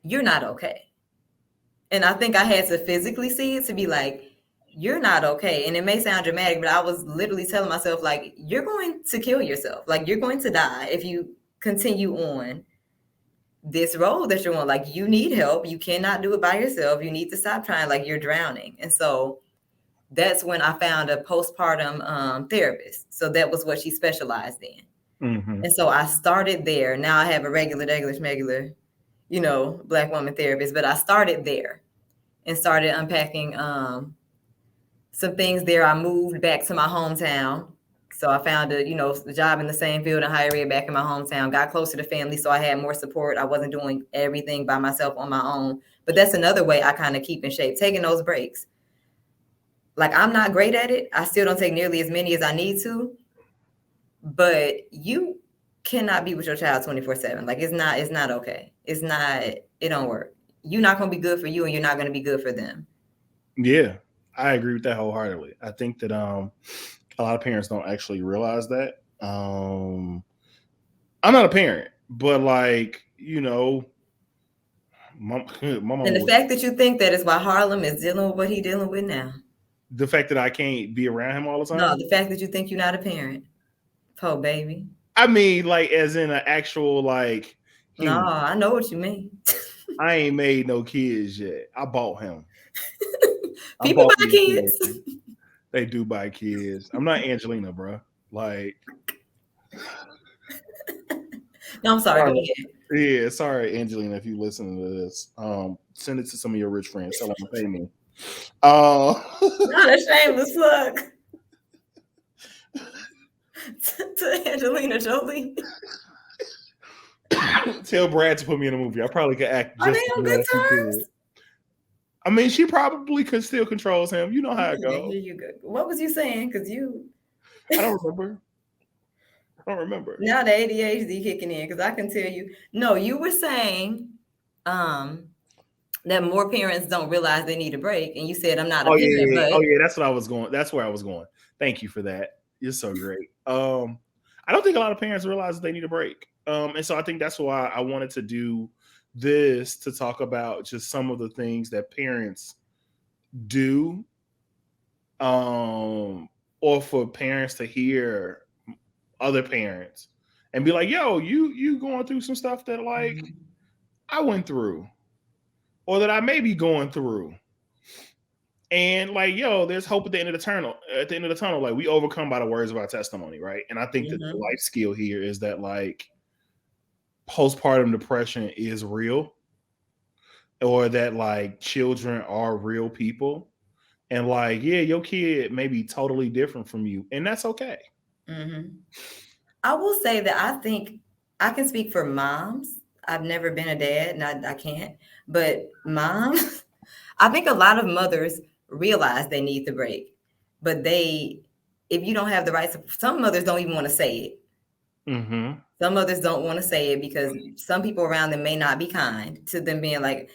you're not okay. And I think I had to physically see it to be like, you're not okay. And it may sound dramatic, but I was literally telling myself, like, you're going to kill yourself. Like, you're going to die if you continue on this role that you're on. Like, you need help. You cannot do it by yourself. You need to stop trying. Like, you're drowning. And so that's when I found a postpartum therapist. So that was what she specialized in. And so I started there. Now I have a regular, you know, Black woman therapist, but I started there and started unpacking some things there. I moved back to my hometown. So I found a, you know, a job in the same field in higher ed back in my hometown, got closer to family. So I had more support. I wasn't doing everything by myself on my own. But that's another way I kind of keep in shape, taking those breaks. Like, I'm not great at it. I still don't take nearly as many as I need to. But you cannot be with your child 24/7. Like, it's not okay. It don't work. You're not going to be good for you, and you're not going to be good for them. Yeah, I agree with that wholeheartedly. I think that a lot of parents don't actually realize that. I'm not a parent, but like, you know, my mom. And the fact that you think that is why Harlem is dealing with what he's dealing with now. The fact that I can't be around him all the time? No, the fact that you think you're not a parent. Oh, baby. I mean, like, as in an actual, like... No, I know what you mean. I ain't made no kids yet. I bought him. People buy kids. They do buy kids. I'm not Angelina, bro. Like... No, I'm sorry. Yeah, sorry, Angelina, if you listen to this. Send it to some of your rich friends. Tell them to pay me. Not a shameless plug. To Angelina Jolie. Tell Brad to put me in a movie. I probably could act. Are they on good terms? I mean, she probably could still controls him. You know how it goes. Here you go. What was you saying? Because you... I don't remember. Now the ADHD kicking in, because I can tell you. No, you were saying that more parents don't realize they need a break, and you said I'm not a parent. Yeah. But... Oh yeah, that's what I was going. That's where I was going. Thank you for that. You're so great. I don't think a lot of parents realize that they need a break. And so I think that's why I wanted to do this, to talk about just some of the things that parents do, or for parents to hear other parents and be like, yo, you going through some stuff that, like, I went through, or that I may be going through. And, like, yo, there's hope at the end of the tunnel. At the end of the tunnel, like, we overcome by the words of our testimony, right? And I think that the life skill here is that, like, postpartum depression is real, or that, like, children are real people, and, like, yeah, your kid may be totally different from you, and that's okay. I will say that I think I can speak for moms. I've never been a dad, and I can't. But moms, I think a lot of mothers realize they need the break, but if you don't have the right support, some mothers don't even want to say it. Some mothers don't want to say it because some people around them may not be kind to them, being like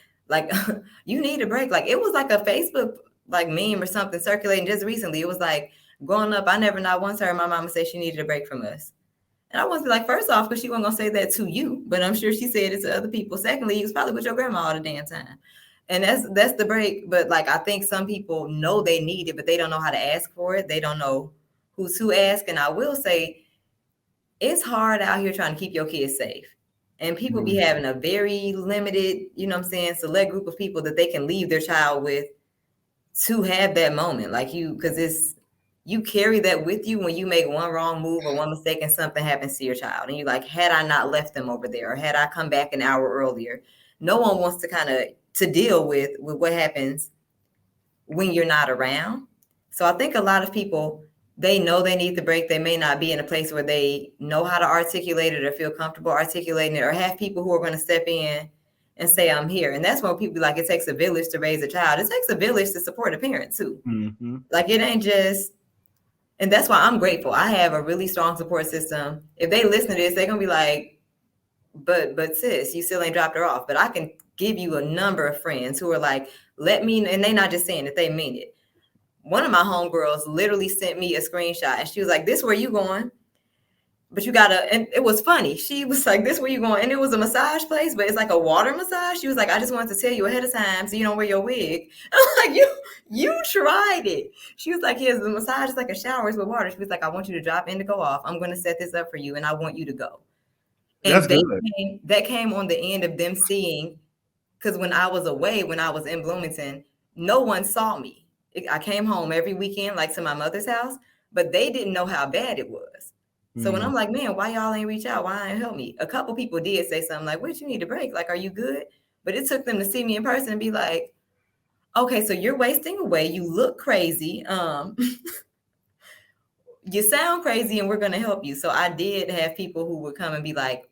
you need a break. Like, it was like a Facebook like meme or something circulating just recently. It was like, growing up, I never not once heard my mama say she needed a break from us. And I was like, first off, because she wasn't gonna say that to you, but I'm sure she said it to other people. Secondly, you was probably with your grandma all the damn time. And that's the break. But, like, I think some people know they need it, but they don't know how to ask for it. They don't know who's to ask. And I will say, it's hard out here trying to keep your kids safe. And people be having a very limited, you know what I'm saying, select group of people that they can leave their child with to have that moment. Like, because you carry that with you when you make one wrong move or one mistake and something happens to your child. And you're like, had I not left them over there, or had I come back an hour earlier? No one wants to kind of to deal with what happens when you're not around. So I think a lot of people, they know they need the break. They may not be in a place where they know how to articulate it or feel comfortable articulating it, or have people who are going to step in and say, I'm here. And that's when people be like, it takes a village to raise a child. It takes a village to support a parent too. Like, it ain't just... And that's why I'm grateful. I have a really strong support system. If they listen to this, they're going to be like, but sis, you still ain't dropped her off. But I can give you a number of friends who are like, let me, and they not just saying it, they mean it. One of my homegirls literally sent me a screenshot, and she was like, this where you going? But you gotta, and it was funny. She was like, this where you going? And it was a massage place, but it's like a water massage. She was like, I just wanted to tell you ahead of time so you don't wear your wig. I'm like, you tried it. She was like, yes, the massage is like a shower with water. She was like, I want you to drop in to go off. I'm going to set this up for you, and I want you to go. And that came on the end of them seeing, because when I was away, when I was in Bloomington, no one saw me. I came home every weekend, like to my mother's house, but they didn't know how bad it was. So when I'm like, man, why y'all ain't reach out? Why ain't help me? A couple people did say something like, what, you need a break? Like, are you good? But it took them to see me in person and be like, okay, so you're wasting away. You look crazy. You sound crazy, and we're going to help you. So I did have people who would come and be like,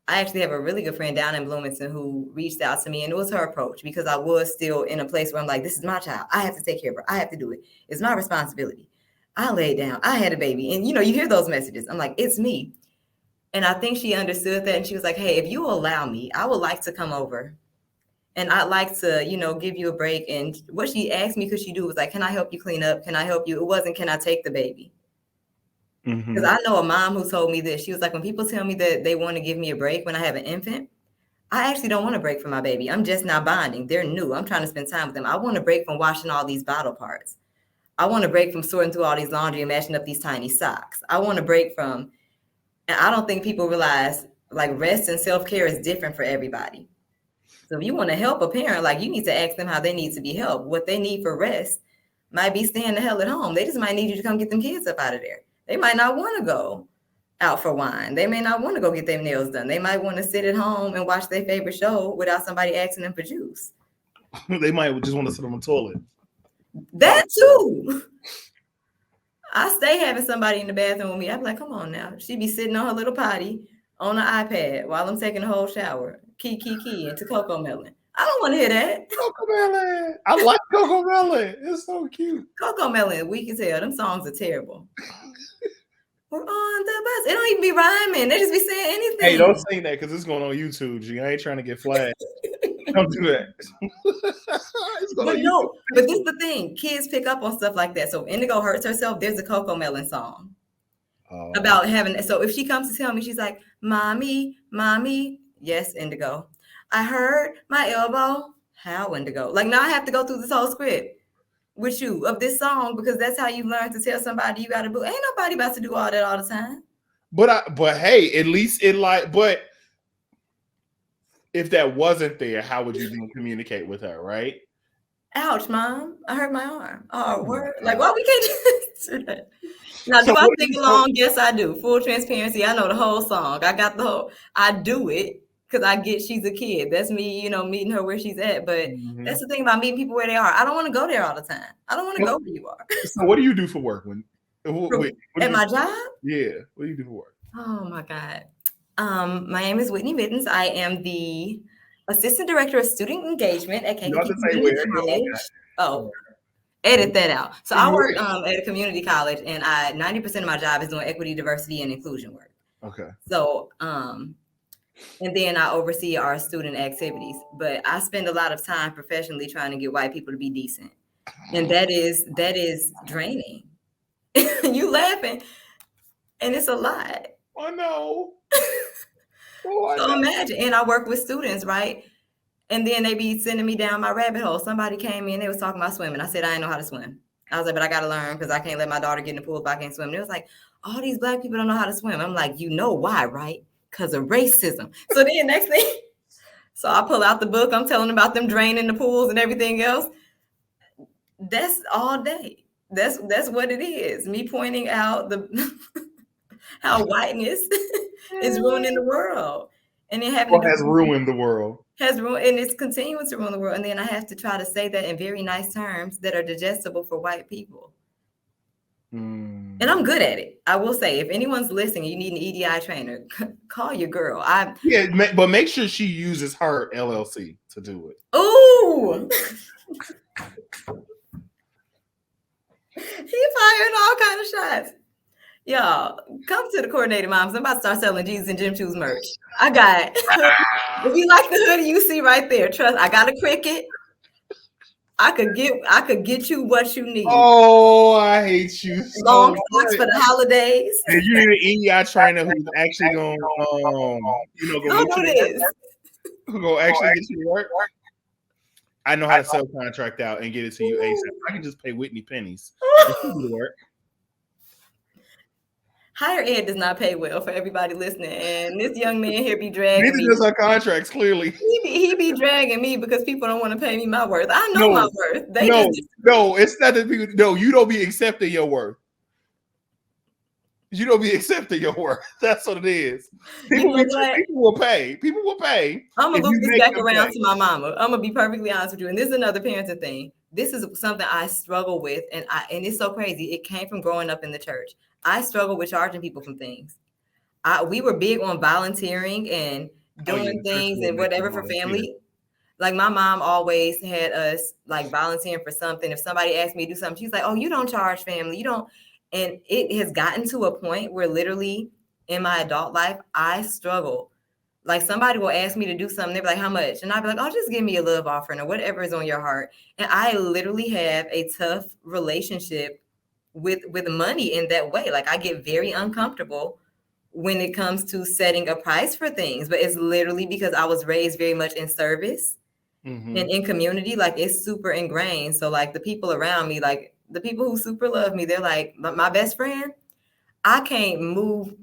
I actually have a really good friend down in Bloomington who reached out to me, and it was her approach, because I was still in a place where I'm like, this is my child. I have to take care of her. I have to do it. It's my responsibility. I laid down. I had a baby. And, you hear those messages. I'm like, it's me. And I think she understood that. And she was like, hey, if you allow me, I would like to come over. And I'd like to, give you a break. And what she asked me, could she do, was like, can I help you clean up? Can I help you? It wasn't, can I take the baby? Because I know a mom who told me this. She was like, when people tell me that they want to give me a break when I have an infant, I actually don't want a break from my baby. I'm just not bonding. They're new. I'm trying to spend time with them. I want a break from washing all these bottle parts. I want a break from sorting through all these laundry and matching up these tiny socks. I want a break from, and I don't think people realize, like, rest and self-care is different for everybody. So if you want to help a parent, like, you need to ask them how they need to be helped. What they need for rest might be staying the hell at home. They just might need you to come get them kids up out of there. They might not want to go out for wine. They may not want to go get their nails done. They might want to sit at home and watch their favorite show without somebody asking them for juice. They might just want to sit on the toilet. That too. I stay having somebody in the bathroom with me. I'm like, come on now. She be sitting on her little potty on the iPad while I'm taking a whole shower. Key, into Coco Melon. I don't want to hear that. Coco Melon. I like Coco Melon. It's so cute. Coco Melon, weak as hell. Them songs are terrible. We're on the bus. It don't even be rhyming. They just be saying anything. Hey, don't say that, because it's going on YouTube, G. I ain't trying to get flagged. Don't do that. But this is the thing. Kids pick up on stuff like that. So if Indigo hurts herself, there's a Coco Melon song about having. So if she comes to tell me, she's like, mommy, yes, Indigo, I hurt my elbow. How, Indigo? Like, now I have to go through this whole script with you of this song, because that's how you learn to tell somebody you got to boo. Ain't nobody about to do all that all the time. But hey, at least but if that wasn't there, how would you communicate with her, right? Ouch, Mom. I hurt my arm. Oh, word. Like, why we can't do that? Now, do I sing along? Yes, I do. Full transparency. I know the whole song. I do it because I get she's a kid. That's me, meeting her where she's at. But that's the thing about meeting people where they are. I don't want to go there all the time. I don't want to go where you are. So what do you do for work at my job? Yeah. What do you do for work? Oh my God. My name is Whitney Mittens. I am the Assistant Director of Student Engagement at Kankakee Community College. Oh, edit that out. So I work at a community college, and 90% of my job is doing equity, diversity, and inclusion work. Okay. So, and then I oversee our student activities. But I spend a lot of time professionally trying to get white people to be decent, and that is draining. You laughing, and it's a lot. I know. So imagine, and I work with students, right? And then they be sending me down my rabbit hole. Somebody came in, they was talking about swimming. I said, I didn't know how to swim. I was like, but I got to learn, because I can't let my daughter get in the pool if I can't swim. And it was like, all these Black people don't know how to swim. I'm like, you know why, right? Because of racism. So then next thing, so I pull out the book. I'm telling them about them draining the pools and everything else. That's all day. That's what it is. Me pointing out how whiteness is ruining the world. And then having has ruined the world. And it's continuing to ruin the world. And then I have to try to say that in very nice terms that are digestible for white people. And I'm good at it. I will say, if anyone's listening, you need an EDI trainer, call your girl. But make sure she uses her LLC to do it. Ooh. He firing all kind of shots. Y'all, come to the Coordinated Moms. I'm about to start selling Jesus and Gym Shoes merch. I got if you like the hoodie you see right there, trust, I got a Cricut. I could get you what you need. Oh, I hate you. Long socks for the holidays. And you need an EDI trainer who's actually going to actually get you to work. I know how to subcontract out and get it to you ASAP. I can just pay Whitney pennies. Work. Higher ed does not pay well for everybody listening, and this young man here be dragging Neither me. does our contracts, clearly. He be dragging me because people don't want to pay me my worth. I know No, my worth. They no, just no. It's not that people. No, you don't be accepting your worth. You don't be accepting your worth. That's what it is. You know what? People will pay. People will pay. I'm gonna if loop you this make back them around pay. to my mama. I'm gonna be perfectly honest with you, and this is another parenting thing. This is something I struggle with, and it's so crazy. It came from growing up in the church. I struggle with charging people from things. We were big on volunteering and doing things and whatever for family. Like my mom always had us like volunteering for something. If somebody asked me to do something, she's like, "Oh, you don't charge family. You don't." And it has gotten to a point where literally in my adult life, I struggle. Like somebody will ask me to do something, they're like, "How much?" And I'll be like, "Oh, just give me a love offering or whatever is on your heart." And I literally have a tough relationship with money in that way. Like I get very uncomfortable when it comes to setting a price for things, but it's literally because I was raised very much in service and in community. Like it's super ingrained. So like the people around me, like the people who super love me, they're like my best friend. I can't move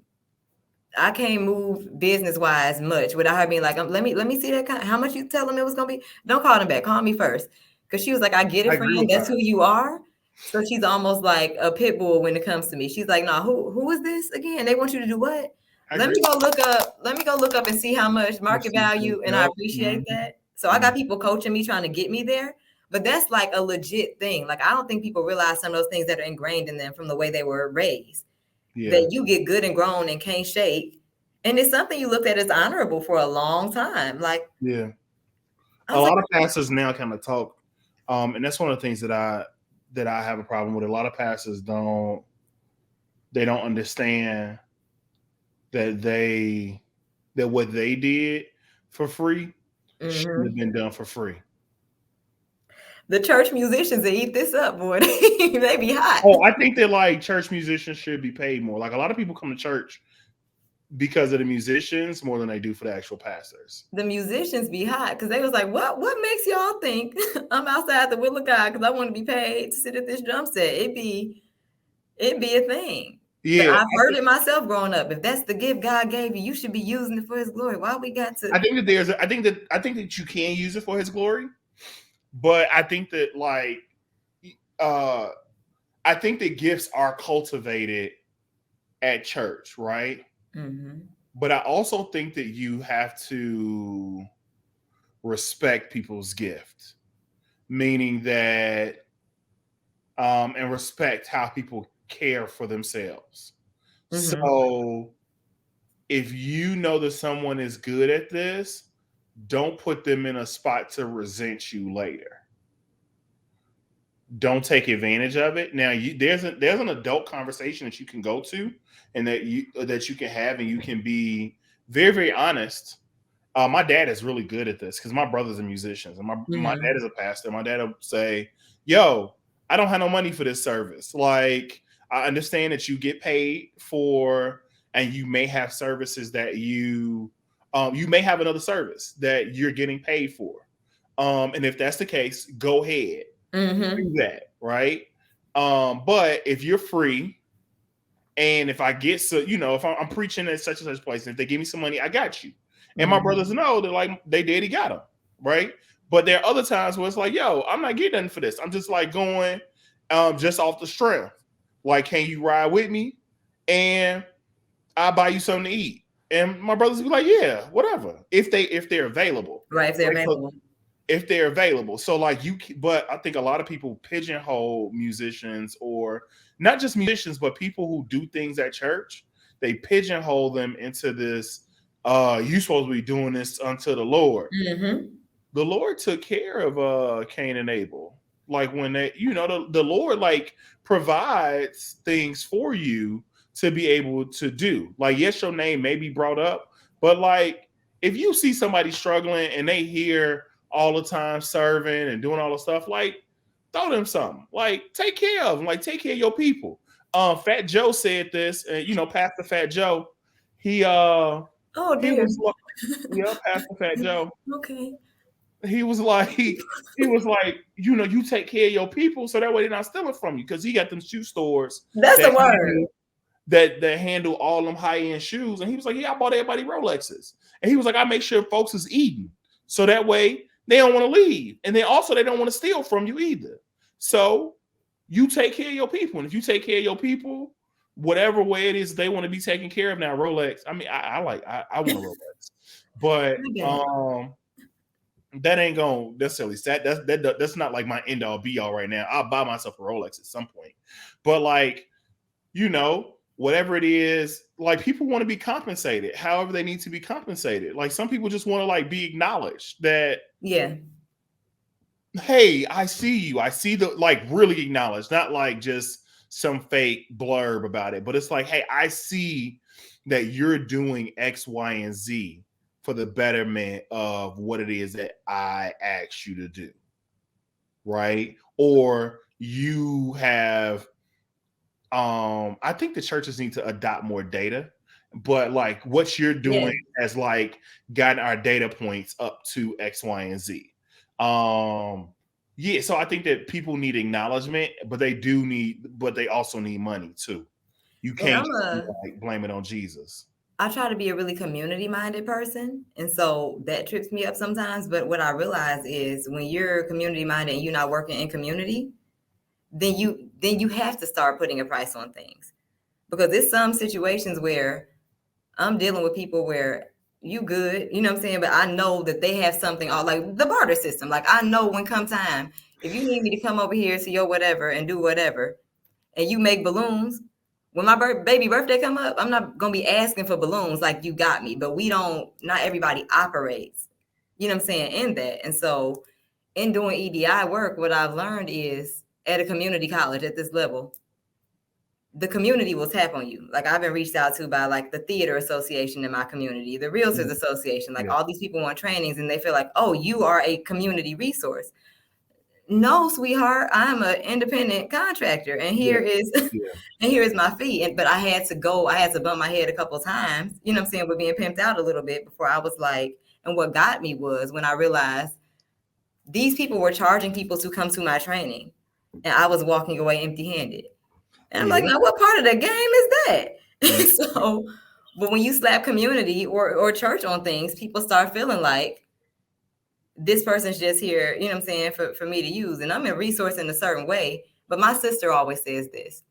business wise much without her being like, let me see that how much you tell them it was gonna be. Don't call them back. Call me first. Because she was like, I get it, friend. That's who you are. So she's almost like a pit bull when it comes to me. She's like, no, who is this again? They want you to do what? Let me go look up and see how much market value. And I appreciate that. So I got people coaching me, trying to get me there. But that's like a legit thing. Like I don't think people realize some of those things that are ingrained in them from the way they were raised. That you get good and grown and can't shake. And it's something you looked at as honorable for a long time. Like, a lot of pastors now kind of talk. And that's one of the things that I have a problem with. A lot of pastors don't understand that what they did for free should have been done for free. The church musicians, they eat this up, boy. They be hot. Oh, I think that like church musicians should be paid more. Like a lot of people come to church because of the musicians more than they do for the actual pastors. The musicians be hot because they was like, what makes y'all think I'm outside the will of God because I want to be paid to sit at this drum set? It'd be a thing. Yeah, but I've heard it myself growing up. If that's the gift God gave you, you should be using it for His glory. Why we got to? I think that you can use it for His glory, but I think that I think that gifts are cultivated at church, right? But I also think that you have to respect people's gift, meaning that and respect how people care for themselves. So if you know that someone is good at this, don't put them in a spot to resent you later. Don't take advantage of it. Now, there's an adult conversation that you can go to, and that you can have, and you can be very, very honest. My dad is really good at this because my brothers are musicians, and my dad is a pastor. My dad will say, "Yo, I don't have no money for this service. Like, I understand that you get paid for, and you may have services that you may have another service that you're getting paid for. And if that's the case, go ahead." Do that, right? But if you're free, and if I get if I'm preaching at such and such place, and if they give me some money, I got you. And my brothers know that like they did, he got them, right? But there are other times where it's like, yo, I'm not getting nothing for this. I'm just like going just off the strength. Like, can you ride with me? And I'll buy you something to eat. And my brothers will be like, yeah, whatever. If they're available. Right, if they're available. If they're available. So like but I think a lot of people pigeonhole musicians, or not just musicians, but people who do things at church. They pigeonhole them into this, you supposed to be doing this unto the Lord. The Lord took care of Cain and Abel. Like when they, the Lord like provides things for you to be able to do. Like, yes, your name may be brought up, but like if you see somebody struggling and they hear all the time serving and doing all the stuff, like throw them something. Like take care of them. Like take care of your people. Fat Joe said this, and Pastor Fat Joe, he was like, Pastor Fat Joe. Okay. He was like, you take care of your people so that way they're not stealing from you, because he got them shoe stores. That's the word. that handle all them high-end shoes. And he was like, yeah, I bought everybody Rolexes. And he was like, I make sure folks is eating. So that way they don't want to leave. And then also they don't want to steal from you either. So you take care of your people. And if you take care of your people, whatever way it is they want to be taken care of now, Rolex. I mean, I want a Rolex. But that ain't gonna necessarily that's not like my end all be all right now. I'll buy myself a Rolex at some point. But like, you know, whatever it is, like people want to be compensated however they need to be compensated. Like some people just want to like be acknowledged that, yeah, hey, I see you. I see the, like, really acknowledged, not like just some fake blurb about it, but it's like, hey, I see that you're doing X, Y, and Z for the betterment of what it is that I asked you to do. Right? Or you have I think the churches need to adopt more data, but like what you're doing has like gotten our data points up to X, Y, and Z. So I think that people need acknowledgement, but they also need money too. You can't like blame it on Jesus. I try to be a really community-minded person, and so that trips me up sometimes. But what I realize is when you're community-minded and you're not working in community, then you have to start putting a price on things, because there's some situations where I'm dealing with people where you good, you know what I'm saying, but I know that they have something, like the barter system. Like I know when come time, if you need me to come over here to your whatever and do whatever, and you make balloons, when my baby birthday come up, I'm not gonna be asking for balloons like you got me. But not everybody operates, you know what I'm saying, in that. And so in doing EDI work, what I've learned is at a community college at this level, the community will tap on you. Like I've been reached out to by like the theater association in my community, the realtors association, like all these people want trainings and they feel like, oh, you are a community resource. No, sweetheart, I'm an independent contractor, and here is my fee. But I had to bump my head a couple of times, you know what I'm saying, with being pimped out a little bit before I was like, and what got me was when I realized these people were charging people to come to my training, and I was walking away empty-handed. And I'm like, now what part of the game is that? So, but when you slap community or church on things, people start feeling like this person's just here, you know what I'm saying, for me to use. And I'm a resource in a certain way. But my sister always says this.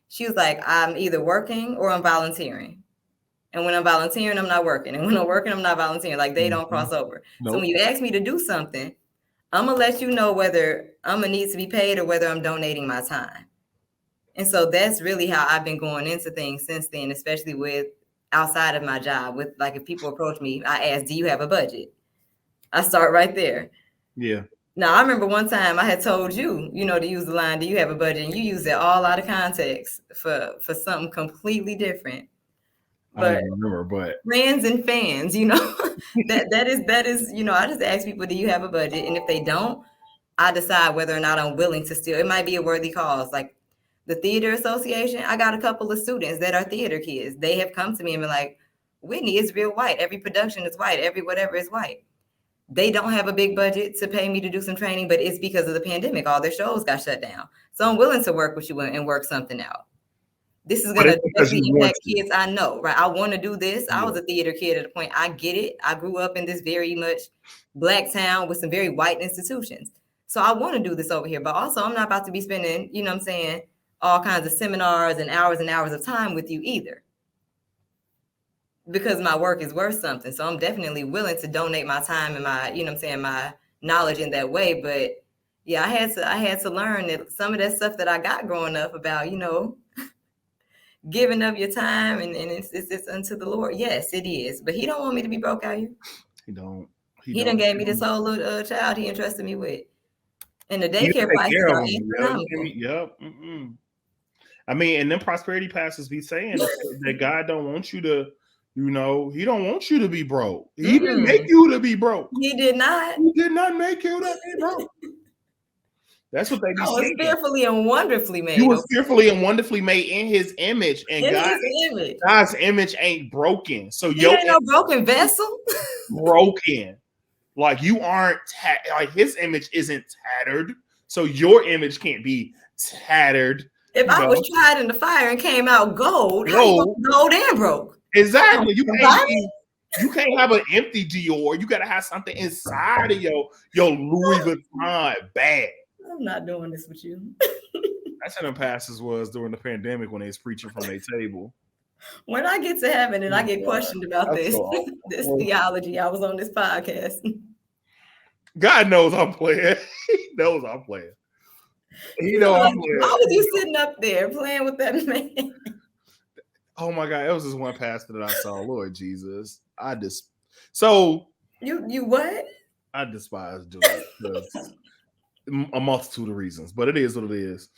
She was like, I'm either working or I'm volunteering. And when I'm volunteering, I'm not working. And when I'm working, I'm not volunteering. Like they don't cross over. Nope. So when you ask me to do something, I'm going to let you know whether I'm going to need to be paid or whether I'm donating my time. And so that's really how I've been going into things since then, especially with outside of my job. With like, if people approach me, I ask, do you have a budget? I start right there. Yeah. Now, I remember one time I had told you, to use the line, do you have a budget? And you used it all out of context for something completely different. But I don't remember, but friends and fans, that is, I just ask people, do you have a budget? And if they don't, I decide whether or not I'm willing to steal. It might be a worthy cause. Like the theater association, I got a couple of students that are theater kids. They have come to me and been like, Whitney, it's real white. Every production is white. Every whatever is white. They don't have a big budget to pay me to do some training, but it's because of the pandemic. All their shows got shut down. So I'm willing to work with you and work something out. This is going to impact kids I know, right? I want to do this. I was a theater kid at a point. I get it. I grew up in this very much Black town with some very white institutions. So I want to do this over here, but also I'm not about to be spending, all kinds of seminars and hours of time with you either, because my work is worth something. So I'm definitely willing to donate my time and my, my knowledge in that way. But yeah, I had to learn that some of that stuff that I got growing up about, giving up your time and it's unto the Lord. Yes, it is. But he don't want me to be broke out here. He done gave me this whole little child he entrusted me with. And the daycare prices are astronomical. Yep. I mean, and then prosperity pastors be saying that God don't want you to, he don't want you to be broke. He didn't make you to be broke. He did not. He did not make you to be broke. That's what they be saying. Was fearfully and wonderfully made. You was fearfully and wonderfully made in his image. And God's image ain't broken. So you ain't no broken vessel. Broken. Like you aren't, like his image isn't tattered. So your image can't be tattered. If I was tried in the fire and came out gold, how you gonna gold and broke? Exactly. You can't have an empty Dior. You gotta have something inside of your Louis Vuitton bag. I'm not doing this with you. That's how them pastors was during the pandemic when they was preaching from their table. When I get to heaven and I get questioned about this theology, I was on this podcast. God knows I'm playing. He knows I'm playing. I'm playing. Why was you sitting up there playing with that man? Oh my God, it was this one pastor that I saw. Lord Jesus, so you what? I despise Julie. A multitude of reasons, but it is what it is.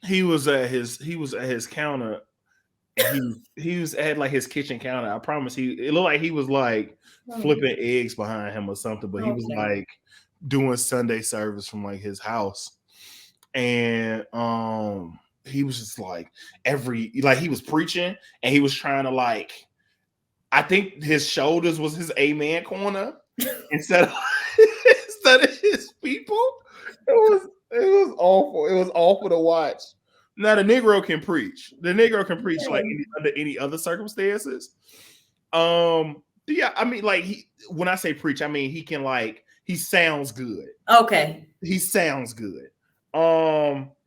He was at his counter. He was at like his kitchen counter. I promise it looked like he was like flipping eggs behind him or something, but he was like doing Sunday service from like his house. And he was just like he was preaching and he was trying to like, I think his shoulders was his amen corner instead of his people. It was awful. It was awful to watch. Now the Negro can preach. The Negro can preach like under any other circumstances. Yeah, I mean, like when I say preach, I mean he can he sounds good. Okay. He sounds good.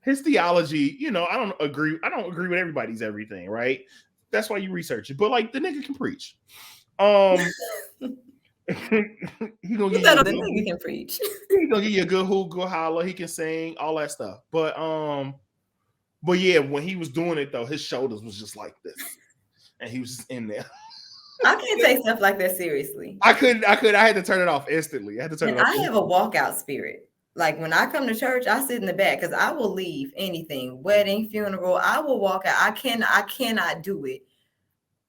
His theology, I don't agree with everybody's everything, right? That's why you research it. But like the nigga can preach. He gonna can preach. He gonna give you a good hoop, good holler. He can sing, all that stuff. But yeah, when he was doing it though, his shoulders was just like this, and he was just in there. I can't take stuff like that seriously. I couldn't. I had to turn it off instantly. I had to turn it off. I have a walkout spirit. Like when I come to church, I sit in the back because I will leave anything, wedding, funeral. I will walk out. I cannot do it.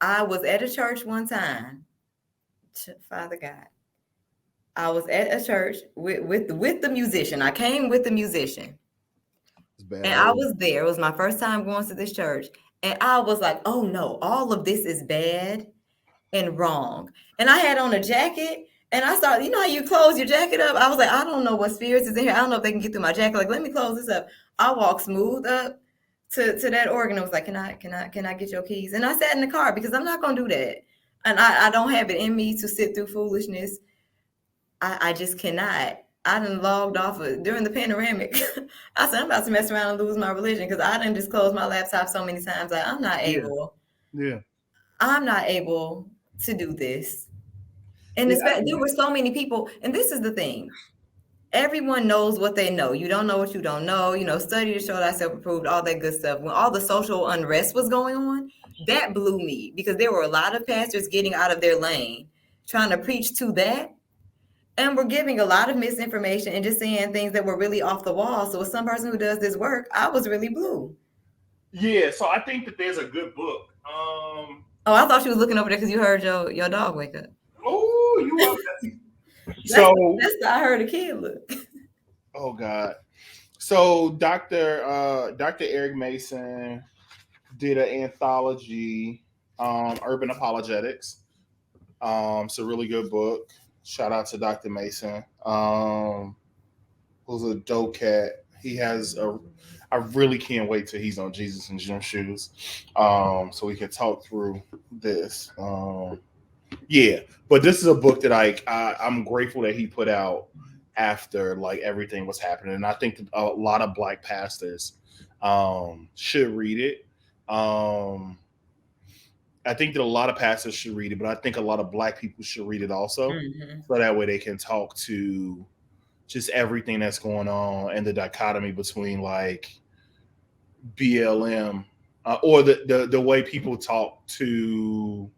I was at a church one time. Father God. I was at a church with the musician. I came with the musician. And I was there. It was my first time going to this church. And I was like, oh no, all of this is bad and wrong. And I had on a jacket. And I started, how you close your jacket up? I was like, I don't know what spirits is in here. I don't know if they can get through my jacket. Like, let me close this up. I walked smooth up to that organ. I was like, can I get your keys? And I sat in the car because I'm not gonna do that. And I don't have it in me to sit through foolishness. I just cannot. I done logged off during the panoramic. I said, I'm about to mess around and lose my religion because I done just closed my laptop so many times. Like, I'm not able. Yeah. I'm not able to do this. And there were so many people. And this is the thing. Everyone knows what they know. You don't know what you don't know. Study to show thyself approved, all that good stuff. When all the social unrest was going on, that blew me because there were a lot of pastors getting out of their lane, trying to preach to that. And we're giving a lot of misinformation and just saying things that were really off the wall. So as some person who does this work, I was really blue. Yeah, so I think that there's a good book. Oh, I thought you was looking over there because you heard your dog wake up. Oh, you are. I heard a kid look. Oh God. So Dr. Eric Mason did an anthology, Urban Apologetics. It's a really good book. Shout out to Dr. Mason. Who's a dope cat. I really can't wait till he's on Jesus and Gym Shoes. So we can talk through this. Yeah, but this is a book that I'm grateful that he put out after like everything was happening. And I think that a lot of Black pastors should read it. I think that a lot of pastors should read it, but I think a lot of Black people should read it also. Mm-hmm. So that way they can talk to just everything that's going on and the dichotomy between like BLM or the way people talk to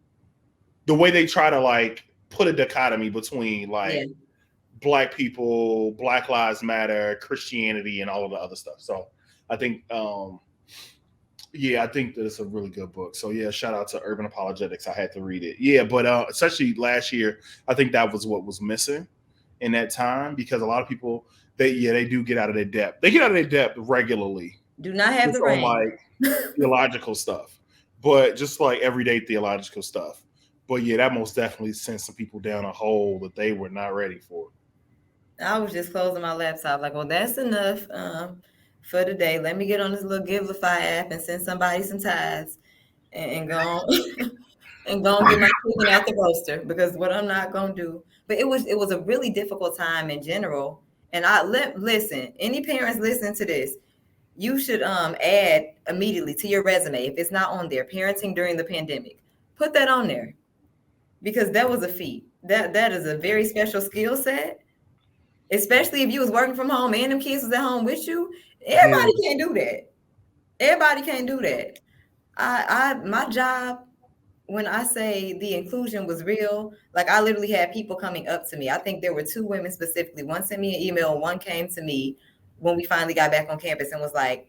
the way they try to like put a dichotomy between like Black people, Black Lives Matter, Christianity, and all of the other stuff. So I think I think that it's a really good book. So yeah, shout out to Urban Apologetics. I had to read it. Yeah, but especially last year, I think that was what was missing in that time because a lot of people they do get out of their depth. They get out of their depth regularly. Do not have the rain. Like theological stuff, but just like everyday theological stuff. But yeah, that most definitely sent some people down a hole that they were not ready for. I was just closing my laptop like, well, that's enough for the day. Let me get on this little Givelify app and send somebody some tithes and go on and go and get my chicken out the roaster, because what I'm not gonna do. But it was a really difficult time in general. And listen, any parents listen to this, you should add immediately to your resume, if it's not on there, parenting during the pandemic. Put that on there, because that was a feat. That is a very special skill set, especially if you was working from home and them kids was at home with you. Everybody can't do that. Everybody can't do that. My job, when I say the inclusion was real, like I literally had people coming up to me. I think there were 2 women specifically. One sent me an email, and one came to me when we finally got back on campus and was like,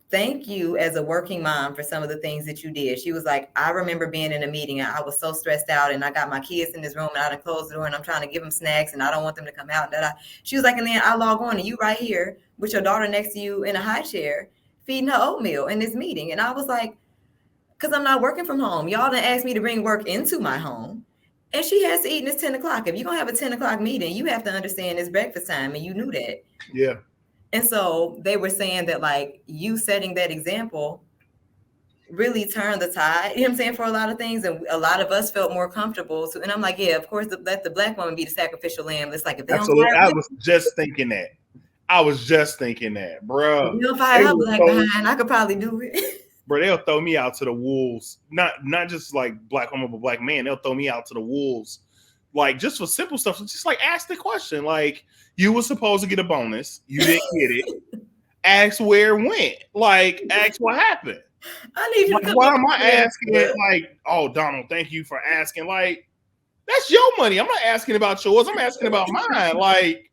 thank you as a working mom for some of the things that you did. She was like, I remember being in a meeting and I was so stressed out, and I got my kids in this room and I done closed the door and I'm trying to give them snacks and I don't want them to come out. She was like, and then I log on and you right here with your daughter next to you in a high chair feeding her oatmeal in this meeting. And I was like, because I'm not working from home. Y'all done asked me to bring work into my home. And she has to eat, and it's 10 o'clock. If you're going to have a 10 o'clock meeting, you have to understand it's breakfast time, and you knew that. Yeah. And so they were saying that, like, you setting that example really turned the tide, you know what I'm saying, for a lot of things. And a lot of us felt more comfortable. So, and I'm like, yeah, of course, let the Black woman be the sacrificial lamb. It's like, if they absolutely, don't I was just thinking that. Bro. If you don't fire her black behind, I could probably do it. Bro, they'll throw me out to the wolves. Not just like Black woman, but Black man. They'll throw me out to the wolves, like just for simple stuff. Just like ask the question, like you were supposed to get a bonus, you didn't get it. Ask where it went. Like ask what happened. I need you to come. Why am I asking it? Like, oh, Donald, thank you for asking. Like, that's your money. I'm not asking about yours. I'm asking about mine. Like,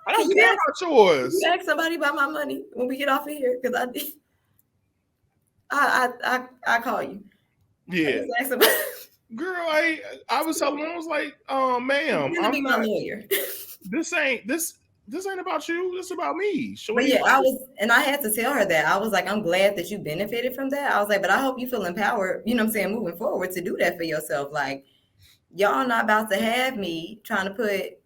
I don't care about yours. You ask somebody about my money when we get off of here, because I call you. Yeah. Girl, I was telling them, I was like, ma'am, I'm gonna be my lawyer. This ain't about you. This is about me. But yeah, I had to tell her that. I was like, I'm glad that you benefited from that. I was like, but I hope you feel empowered, you know what I'm saying, moving forward to do that for yourself. Like, y'all not about to have me trying to put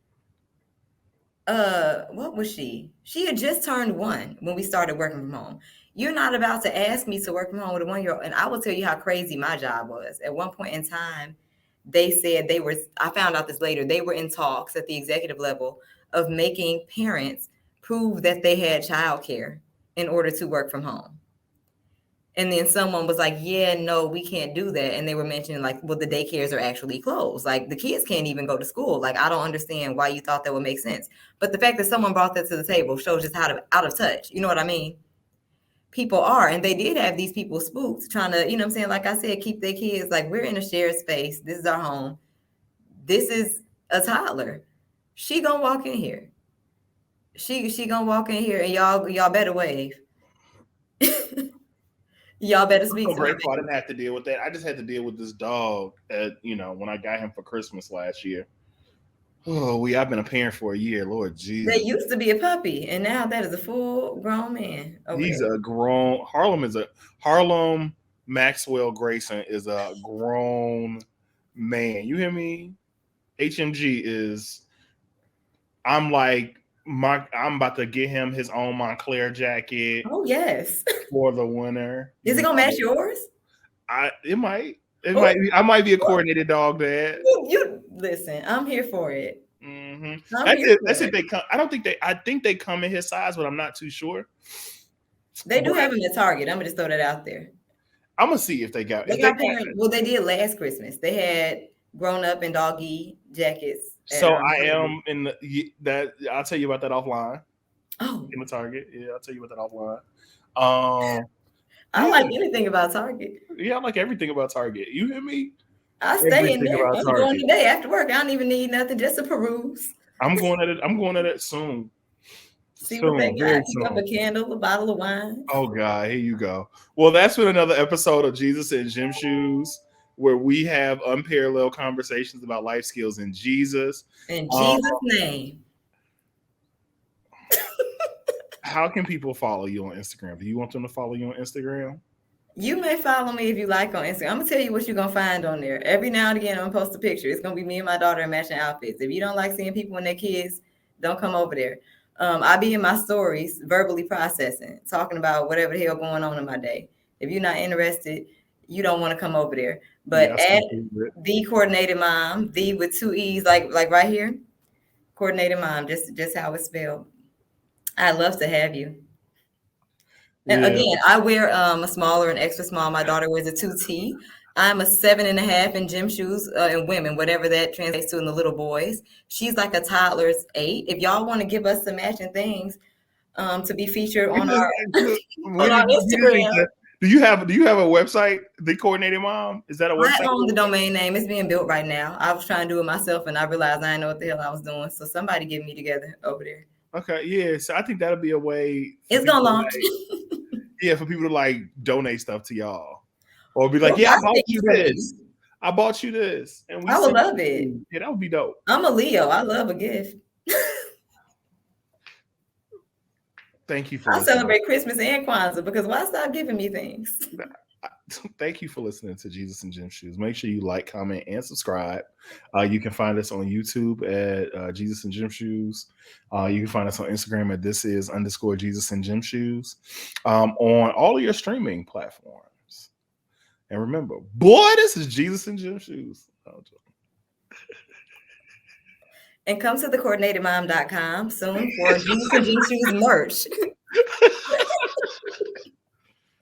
what was she? She had just turned 1 when we started working from home. You're not about to ask me to work from home with a 1-year-old. And I will tell you how crazy my job was. At one point in time, they said I found out this later, they were in talks at the executive level of making parents prove that they had childcare in order to work from home. And then someone was like, yeah, no, we can't do that. And they were mentioning like, well, the daycares are actually closed. Like the kids can't even go to school. Like, I don't understand why you thought that would make sense. But the fact that someone brought that to the table shows just how out of touch. You know what I mean? People are, and they did have these people spooked trying to, you know what I'm saying? Like I said, keep their kids, like, we're in a shared space. This is our home. This is a toddler. She gonna walk in here. She gonna walk in here, and y'all better wave. Y'all better speak. I'm grateful I didn't have to deal with that. I just had to deal with this dog when I got him for Christmas last year. Oh, I've been a parent for a year. Lord Jesus. They used to be a puppy, and now that is a full grown man. He's a grown Harlem Maxwell Grayson is a grown man. You hear me? HMG is. I'm about to get him his own Montclair jacket. Oh yes. For the winter. Is it gonna match yours? It might. I might be a coordinated dog dad. You listen. I'm here for it. Mm-hmm. That's it. They come. I think they come in his size, but I'm not too sure. They do have them at Target. I'm gonna just throw that out there. I'm gonna see if they got. They did last Christmas. They had grown up and doggy jackets. So I am in that. I'll tell you about that offline. Oh, in the Target. Yeah, I'll tell you about that offline. I don't like anything about Target. Yeah, I like everything about Target. You hear me? I stay in there. I'm going today after work. I don't even need nothing, just to peruse. I'm going at it soon. See what they got. You got a candle, a bottle of wine. Oh God, here you go. Well, that's been another episode of Jesus in Gym Shoes, where we have unparalleled conversations about life skills in Jesus. In Jesus' name. How can people follow you on Instagram? Do you want them to follow you on Instagram? You may follow me if you like on Instagram. I'm gonna tell you what you're gonna find on there. Every now and again, I'm gonna post a picture. It's gonna be me and my daughter in matching outfits. If you don't like seeing people and their kids, don't come over there. I be in my stories verbally processing, talking about whatever the hell going on in my day. If you're not interested, you don't want to come over there. But at the coordinated mom, the with 2 E's, like right here, coordinated mom, just how it's spelled. I'd love to have you. And again, I wear a smaller and extra small. My daughter wears a 2T. I'm a 7.5 in gym shoes in women, whatever that translates to in the little boys. She's like a toddler's 8. If y'all want to give us some matching things to be featured on our Instagram. Do you have a website, The Coordinated Mom? Is that a website? I own the domain name. It's being built right now. I was trying to do it myself and I realized I didn't know what the hell I was doing. So somebody get me together over there. Okay, yeah. So I think that'll be a way. It's gonna launch. For people to like donate stuff to y'all. Or be like, I bought you this. I bought you this. And I would love it. Yeah, that would be dope. I'm a Leo. I love a gift. Thank you for I celebrate Christmas and Kwanzaa because why stop giving me things? Thank you for listening to Jesus in Gym Shoes. Make sure you like, comment, and subscribe. You can find us on YouTube at Jesus in Gym Shoes. You can find us on Instagram at @this_is_Jesus in Gym Shoes. On all of your streaming platforms. And remember, boy, this is Jesus in Gym Shoes. And come to thecoordinatedmom.com soon for Jesus in Gym Shoes merch.